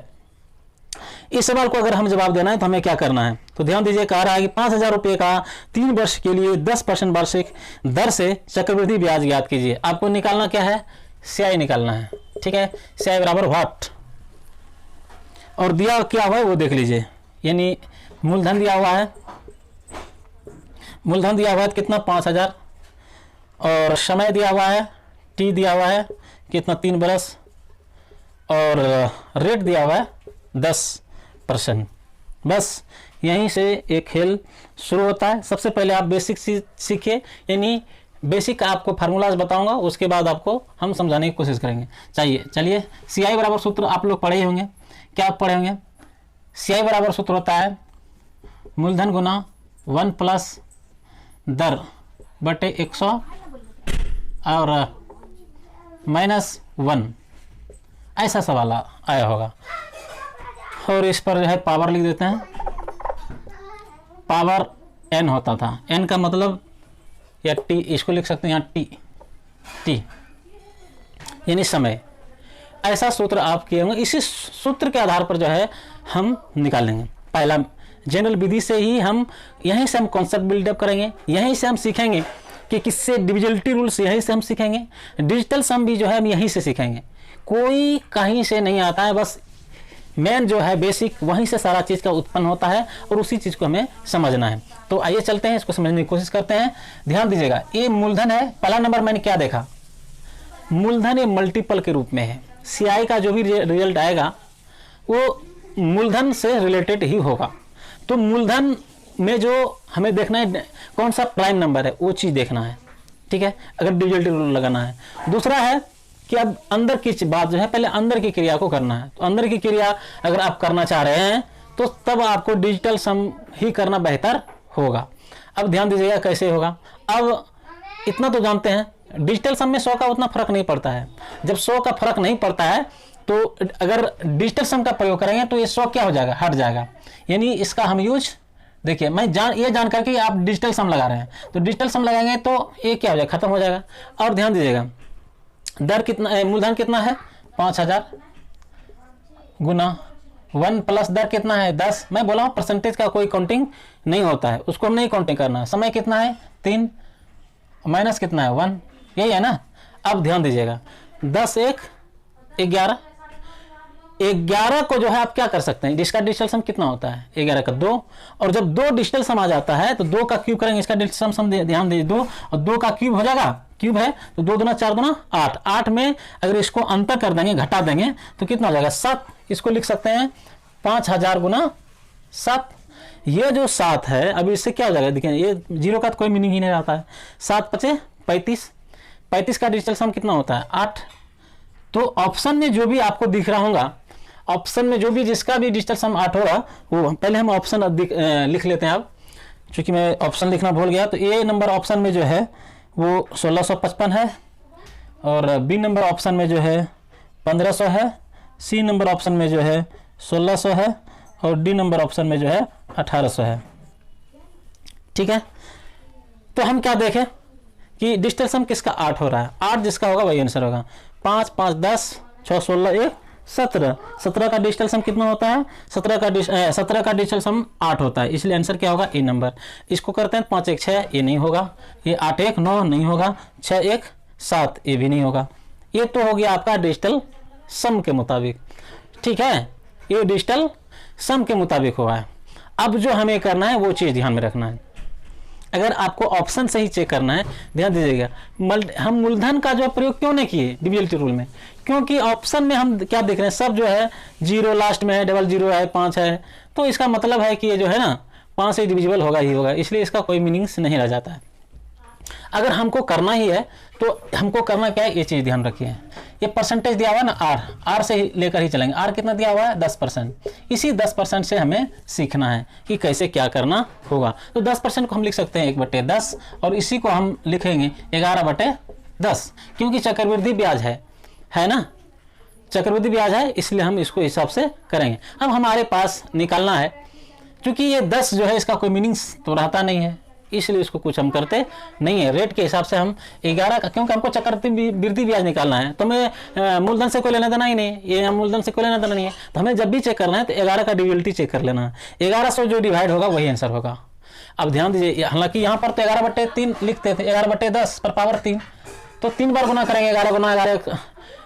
तो हमें क्या करना है। तो ध्यान दीजिए, कह रहा है कि 5000 रुपये का 3 वर्ष के लिए 10% वार्षिक दर से चक्रवृद्धि ब्याज ज्ञात कीजिए। आपको निकालना क्या है, CI निकालना है, ठीक है। CI बराबर व्हाट और दिया क्या हुआ है वो देख लीजिए, यानी मूलधन दिया हुआ है, कितना 5000 और समय दिया हुआ है T दिया हुआ है कितना 3 बरस और रेट दिया हुआ है 10%। बस यहीं से एक खेल शुरू होता है। सबसे पहले आप बेसिक सीखिए, यानी बेसिक आपको फार्मूलाज बताऊंगा, उसके बाद आपको हम समझाने की कोशिश करेंगे। चलिए CI बराबर सूत्र आप लोग पढ़े ही होंगे। क्या आप पढ़े होंगे, CI बराबर सूत्र होता है मूलधन गुना 1 प्लस दर बटे 100 और -1, ऐसा सवाल आया होगा। और इस पर जो है पावर लिख देते हैं, पावर n होता था, n का मतलब या t, इसको लिख सकते हैं यहाँ t यानी समय। ऐसा सूत्र आप किए होंगे, इसी सूत्र के आधार पर जो है हम निकालेंगे। पहला जनरल विधि से ही हम यहीं से हम कॉन्सेप्ट बिल्डअप करेंगे, यहीं से हम सीखेंगे कि किससे डिविजिबिलिटी रूल्स यहीं से हम सीखेंगे, डिजिटल सम भी जो है हम यहीं से सीखेंगे। कोई कहीं से नहीं आता है, बस मेन जो है बेसिक वहीं से सारा चीज़ का उत्पन्न होता है और उसी चीज़ को हमें समझना है। तो आइए चलते हैं, इसको समझने की कोशिश करते हैं। ध्यान दीजिएगा, ये मूलधन है। पहला नंबर मैंने क्या देखा, मूलधन या मल्टीपल के रूप में है। CI का जो भी रिजल्ट आएगा वो मूलधन से रिलेटेड ही होगा। तो मूलधन में जो हमें देखना है कौन सा प्राइम नंबर है वो चीज़ देखना है, ठीक है, अगर डिविजिबिलिटी रूल लगाना है। दूसरा है कि अब अंदर की बात जो है, पहले अंदर की क्रिया को करना है। तो अंदर की क्रिया अगर आप करना चाह रहे हैं तो तब आपको डिजिटल सम ही करना बेहतर होगा। अब ध्यान दीजिएगा कैसे होगा। अब इतना तो जानते हैं डिजिटल सम में 100 का उतना फर्क नहीं पड़ता है। जब 100 का फर्क नहीं पड़ता है तो अगर डिजिटल सम का प्रयोग करेंगे तो ये 100 क्या हो जाएगा, हट जाएगा। यानी इसका हम यूज देखिए, मैं ये जान करके आप डिजिटल सम लगा रहे हैं तो डिजिटल सम लगाएंगे तो ये क्या हो जाएगा, खत्म हो जाएगा। और ध्यान दीजिएगा दर कितना, मूलधन कितना है 5000 गुना 1 प्लस दर कितना है 10। मैं बोला हूँ परसेंटेज का कोई काउंटिंग नहीं होता है, उसको हम नहीं काउंटिंग करना। समय कितना है 3 माइनस कितना है 1, यही है ना। अब ध्यान दीजिएगा 10 1 11, 11 को जो है आप क्या कर सकते हैं, जिसका डिजिटल सम कितना होता है 11 का 2, और जब 2 डिजिटल सम आ जाता है तो 2 का क्यूब करेंगे, इसका डिजिटल सम ध्यान दीजिए 2 और 2 का क्यूब हो जाएगा, क्यूब है तो 2 दूना 4 दूना 8, 8 में अगर इसको अंतर कर देंगे, घटा देंगे तो कितना हो जाएगा 7। इसको लिख सकते हैं 5000 गुना 7। ये जो 7 है अभी इससे क्या हो जाएगा, देखिए ये 0 का तो कोई मीनिंग ही नहीं रहता है। 7 5 35, 35 का डिजिटल सम कितना होता है 8। तो ऑप्शन में जो भी आपको दिख रहा होगा, ऑप्शन में जो भी जिसका भी डिजिटल सम 8 होगा वो पहले हम ऑप्शन लिख लेते हैं। अब चूंकि मैं ऑप्शन लिखना भूल गया तो ए नंबर ऑप्शन में जो है वो 1655 है, और बी नंबर ऑप्शन में जो है 1500 है, सी नंबर ऑप्शन में जो है 1600 है, और डी नंबर ऑप्शन में जो है 1800 है। ठीक है, तो हम क्या देखें कि डिजिटल सम किसका 8 हो रहा है, 8 जिसका होगा वही आंसर होगा। 5 5 10 6 16 1 17, 17 का डिजिटल सम कितना होता है 17 का डिजिटल सम 8 होता है, इसलिए आंसर क्या होगा ए नंबर। इसको करते हैं 5 1 6, ये नहीं होगा। ये 8 1 9 नहीं होगा। 6 1 7, ये भी नहीं होगा। ये तो हो गया आपका डिजिटल सम के मुताबिक। ठीक है, ये डिजिटल सम के मुताबिक हुआ है। अब जो हमें करना है वो चीज़ ध्यान में रखना है। अगर आपको ऑप्शन से ही चेक करना है, ध्यान दीजिएगा हम मूलधन का जो प्रयोग क्यों नहीं किए डिविजिबिलिटी रूल में, क्योंकि ऑप्शन में हम क्या देख रहे हैं सब जो है 0 लास्ट में है, डबल 0 है, 5 है, तो इसका मतलब है कि ये जो है ना 5 से डिविजिबल होगा ही होगा, इसलिए इसका कोई मीनिंग्स नहीं रह जाता है। अगर हमको करना ही है तो हमको करना क्या है, ये चीज़ ध्यान रखिए। ये परसेंटेज दिया हुआ है ना आर से ही लेकर ही चलेंगे। आर कितना दिया हुआ है 10%। इसी 10% से हमें सीखना है कि कैसे क्या करना होगा। तो 10% को हम लिख सकते हैं 1/10, और इसी को हम लिखेंगे 11/10, क्योंकि चक्रवृद्धि ब्याज है ना, चक्रवृद्धि ब्याज है, इसलिए हम इसको हिसाब से करेंगे। अब हमारे पास निकालना है, क्योंकि ये 10 जो है इसका कोई मीनिंग्स तो रहता नहीं है, इसलिए इसको कुछ हम करते नहीं है। रेट के हिसाब से हम 11 का, क्योंकि हमको चक्रवृद्धि ब्याज निकालना है, तो मैं मूलधन से कोई लेना देना ही नहीं, ये हम मूलधन से कोई लेना देना नहीं है। तो हमें जब भी चेक करना है तो 11 का डिविजिबिलिटी चेक कर लेना है। 1100 जो डिवाइड होगा वही आंसर होगा। अब ध्यान दीजिए, हालांकि यहाँ पर तो 11/3 लिखते थे, 11/10 पर पावर 3, तो 3 बार गुना करेंगे। 11 गुना 11,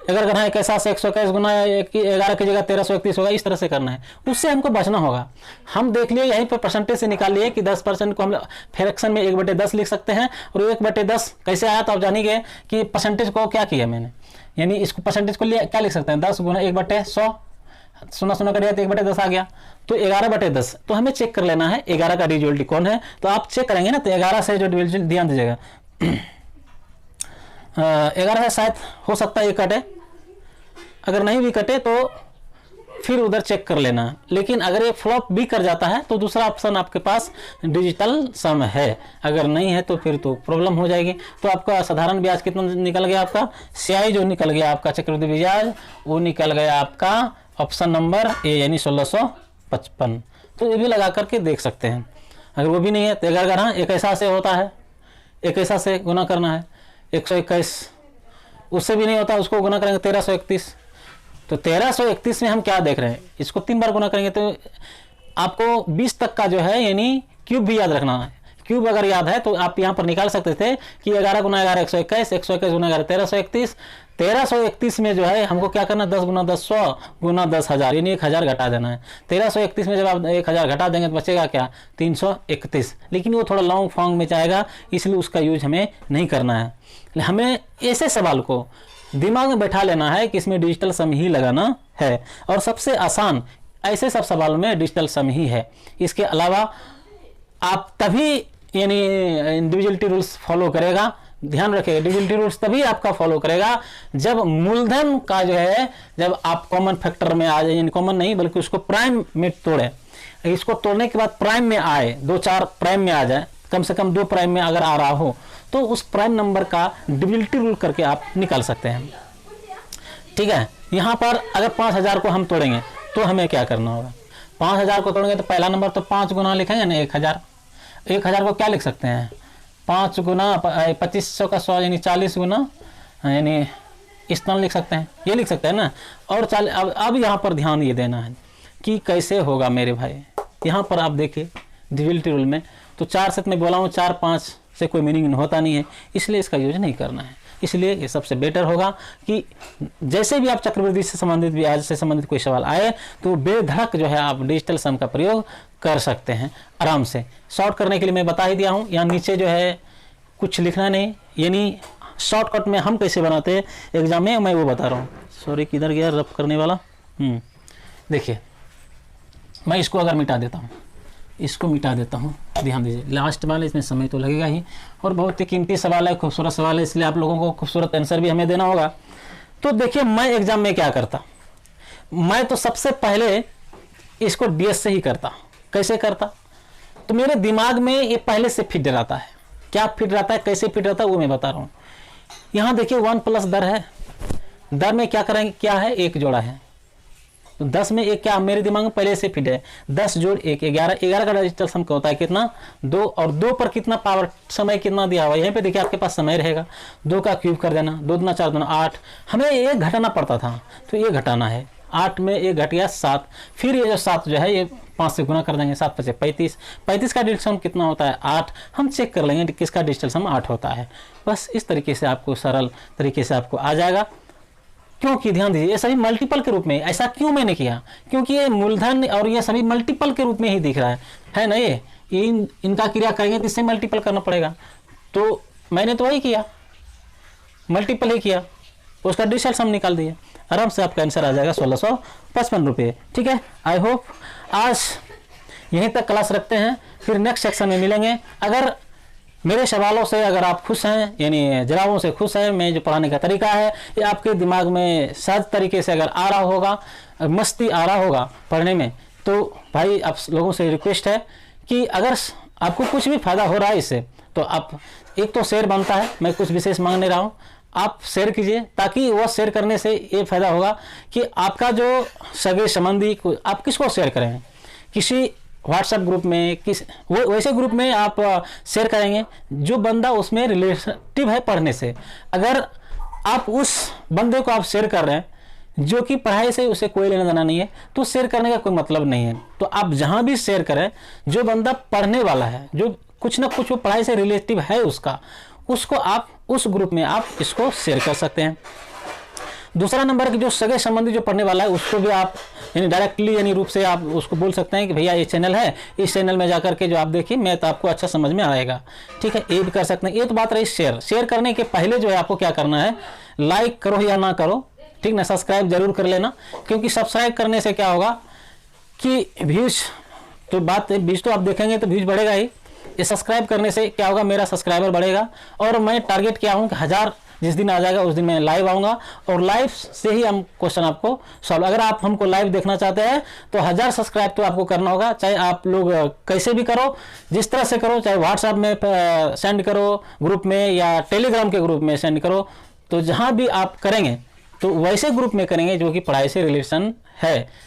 अगर करना है 1 से 121 गुना 11 की जगह 1331 होगा, इस तरह से करना है, उससे हमको बचना होगा। हम देख लिए यहीं पर परसेंटेज से निकाल लिए कि 10% को हम फ्रैक्शन में 1/10 लिख सकते हैं। और 1/10 कैसे आया तो आप जानिए कि परसेंटेज को क्या किया मैंने, यानी इसको परसेंटेज को क्या लिख सकते हैं 10 गुना 1/100, 0 कर दिया तो 1/10 आ गया, तो 11/10। तो हमें चेक कर लेना है 11 का डिविजिबिलिटी कौन है। तो आप चेक करेंगे ना तो 11 से जो डिविजिबिलिटी, ध्यान दीजिएगा 11 है, शायद हो सकता है ये कटे, अगर नहीं भी कटे तो फिर उधर चेक कर लेना। लेकिन अगर ये फ्लॉप भी कर जाता है तो दूसरा ऑप्शन आपके पास डिजिटल सम है, अगर नहीं है तो फिर तो प्रॉब्लम हो जाएगी। तो आपका साधारण ब्याज कितना निकल गया, आपका CI जो निकल गया आपका चक्रवृद्धि ब्याज, वो निकल गया आपका ऑप्शन नंबर ए, यानी 1655। तो ये भी लगा करके देख सकते हैं। अगर वो भी नहीं है तो अगर हाँ 21 से होता है, 21 से गुना करना है 121, उससे भी नहीं होता, उसको गुना करेंगे 1331। तो 1331 में हम क्या देख रहे हैं, इसको 3 बार गुना करेंगे तो आपको 20 तक का जो है यानी क्यूब भी याद रखना है। क्यूब अगर याद है तो आप यहाँ पर निकाल सकते थे कि 11 गुना 11 121, 121 गुना 11 1331। 1331 में जो है हमको क्या करना, 10 गुना 10 100 गुना 10,000, यानी 1000 घटा देना है। 1331 में जब आप 1000 घटा देंगे तो बचेगा क्या 331, लेकिन वो थोड़ा लॉन्ग फॉर्म में जाएगा, इसलिए उसका यूज हमें नहीं करना है। हमें ऐसे सवाल को दिमाग में बैठा लेना है कि इसमें डिजिटल सम ही लगाना है, और सबसे आसान ऐसे सब सवालों में डिजिटल सम ही है। इसके अलावा आप तभी यानी इंडिविजुअलिटी रूल्स फॉलो करेगा, ध्यान रखिएगा, डिविजिबिलिटी रूल्स तभी आपका फॉलो करेगा जब मूलधन का जो है, जब आप कॉमन फैक्टर में आ जाए, यानी कॉमन नहीं बल्कि उसको प्राइम में तोड़े। इसको तोड़ने के बाद प्राइम में आए, 2-4 प्राइम में आ जाए, कम से कम 2 प्राइम में अगर आ रहा हो तो उस प्राइम नंबर का डिविजिबिलिटी रूल करके आप निकाल सकते हैं। ठीक है, यहाँ पर अगर 5000 को हम तोड़ेंगे तो हमें क्या करना होगा? 5000 को तोड़ेंगे तो पहला नंबर तो 5 गुना लिखेंगे ना, 1000। 1000 को क्या लिख सकते हैं? 5 गुना 2500 का 100 यानी 40 गुना, यानी इस तरह लिख सकते हैं, ये लिख सकते हैं ना। और अब यहाँ पर ध्यान ये देना है कि कैसे होगा मेरे भाई। यहाँ पर आप देखिए डिविजिबिलिटी रूल में तो 4 से मैं बोला हूँ, 4-5 से कोई मीनिंग होता नहीं है, इसलिए इसका यूज नहीं करना है। इसलिए ये सबसे बेटर होगा कि जैसे भी आप चक्रवृद्धि से संबंधित, ब्याज से संबंधित कोई सवाल आए तो बेधड़क जो है आप डिजिटल सम का प्रयोग कर सकते हैं आराम से। शॉर्ट करने के लिए मैं बता ही दिया हूँ, यहाँ नीचे जो है कुछ लिखना नहीं, यानी शॉर्टकट में हम कैसे बनाते हैं एग्जाम में मैं वो बता रहा हूँ। सॉरी किधर गया रफ करने वाला, देखिए मैं इसको अगर मिटा देता हूँ, इसको मिटा देता हूँ, ध्यान दीजिए लास्ट वाले, इसमें समय तो लगेगा ही और बहुत ही कीमती सवाल है, खूबसूरत सवाल है, इसलिए आप लोगों को खूबसूरत आंसर भी हमें देना होगा। तो देखिए मैं एग्जाम में क्या करता, मैं तो सबसे पहले इसको डीएस से ही करता। कैसे करता? तो मेरे दिमाग में ये पहले से फिट रहता है। क्या फिट रहता है, कैसे फिट रहता है वो मैं बता रहा हूँ। यहाँ देखिए 1 प्लस दर है, दर में क्या करेंगे, क्या है, 1 जोड़ा है, तो 10 में 1 क्या मेरे दिमाग में पहले से फिट है, 10 जोड़ 1 11, 11 का डिजिटल सम क्या होता है, कितना, 2, और 2 पर कितना पावर, समय कितना दिया हुआ है, यहाँ पे देखिए आपके पास समय रहेगा, 2 का क्यूब कर देना, 2 दूना 4 दूना 8, हमें 1 घटाना पड़ता था तो ये घटाना है, 8 में 1 घट गया 7, फिर ये जो 7 जो है ये 5 से गुना कर देंगे, 7 × 5 = 35 का डिजिटल सम कितना होता है, 8, हम चेक कर लेंगे किसका डिजिटल सम 8 होता है। बस इस तरीके से आपको सरल तरीके से आपको आ जाएगा। क्योंकि ध्यान दीजिए ये सभी मल्टीपल के रूप में, ऐसा क्यों मैंने किया, क्योंकि ये मूलधन और ये सभी मल्टीपल के रूप में ही दिख रहा है ना, ये इनका क्रिया करेंगे तो इससे मल्टीपल करना पड़ेगा, तो मैंने तो वही किया, मल्टीपल ही किया, उसका डिजिटल सम निकाल दिया, आराम से आपका आंसर आ जाएगा 1655 रुपये। ठीक है, आई होप आज यहीं तक क्लास रखते हैं, फिर नेक्स्ट सेक्शन में मिलेंगे। अगर मेरे सवालों से अगर आप खुश हैं, यानी जवाबों से खुश हैं, मैं जो पढ़ाने का तरीका है ये आपके दिमाग में सहज तरीके से अगर आ रहा होगा, मस्ती आ रहा होगा पढ़ने में, तो भाई आप लोगों से रिक्वेस्ट है कि अगर आपको कुछ भी फायदा हो रहा है इससे, तो आप एक तो शेयर बनता है, मैं कुछ विशेष मांग नहीं रहा हूँ, आप शेयर कीजिए, ताकि वह शेयर करने से ये फायदा होगा कि आपका जो सगे संबंधी, आप किसको शेयर करें, किसी व्हाट्सएप ग्रुप में, वो वैसे ग्रुप में आप शेयर करेंगे जो बंदा उसमें रिलेटिव है पढ़ने से। अगर आप उस बंदे को आप शेयर कर रहे हैं जो कि पढ़ाई से उसे कोई लेना देना नहीं है, तो शेयर करने का कोई मतलब नहीं है। तो आप जहां भी शेयर करें, जो बंदा पढ़ने वाला है, जो कुछ ना कुछ वो पढ़ाई से रिलेटिव है उसका, उसको आप उस ग्रुप में आप इसको शेयर कर सकते हैं। दूसरा नंबर कि जो सगे संबंधी जो पढ़ने वाला है उसको भी आप यानी डायरेक्टली यानी रूप से आप उसको बोल सकते हैं कि भैया ये चैनल है, इस चैनल में जाकर के जो आप देखिए मैं तो आपको अच्छा समझ में आएगा। ठीक है, ये भी कर सकते हैं। ये तो बात रही शेयर करने के पहले जो है आपको क्या करना है, लाइक करो या ना करो, ठीक ना, सब्सक्राइब जरूर कर लेना, क्योंकि सब्सक्राइब करने से क्या होगा कि व्यूज तो बात व्यूज तो आप देखेंगे तो व्यूज बढ़ेगा ही, ये सब्सक्राइब करने से क्या होगा, मेरा सब्सक्राइबर बढ़ेगा। और मैं टारगेट क्या हूँ कि 1000 जिस दिन आ जाएगा उस दिन मैं लाइव आऊँगा, और लाइव से ही हम क्वेश्चन आपको सॉल्व, अगर आप हमको लाइव देखना चाहते हैं तो 1000 सब्सक्राइब तो आपको करना होगा, चाहे आप लोग कैसे भी करो, जिस तरह से करो, चाहे व्हाट्सएप में सेंड करो ग्रुप में या टेलीग्राम के ग्रुप में सेंड करो, तो जहाँ भी आप करेंगे तो वैसे ग्रुप में करेंगे जो कि पढ़ाई से रिलेशन है।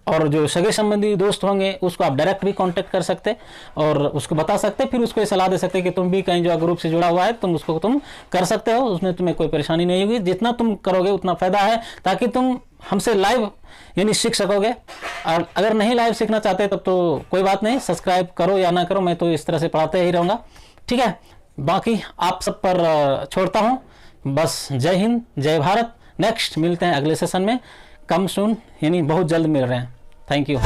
और जो सगे संबंधी दोस्त होंगे उसको आप डायरेक्ट भी कांटेक्ट कर सकते और उसको बता सकते, फिर उसको सलाह दे सकते कि तुम भी कहीं जो ग्रुप से जुड़ा हुआ है तुम उसको तुम कर सकते हो, उसमें तुम्हें कोई परेशानी नहीं होगी। जितना तुम करोगे उतना फायदा है, ताकि तुम हमसे लाइव यानी सीख सकोगे। और अगर नहीं लाइव सीखना चाहते तब तो कोई बात नहीं, सब्सक्राइब करो या ना करो, मैं तो इस तरह से पढ़ाते ही रहूँगा। ठीक है, बाकी आप सब पर छोड़ता हूँ, बस जय हिंद जय भारत। नेक्स्ट मिलते हैं अगले सेशन में, कम सून यानी बहुत जल्द मिल रहे हैं। Thank you.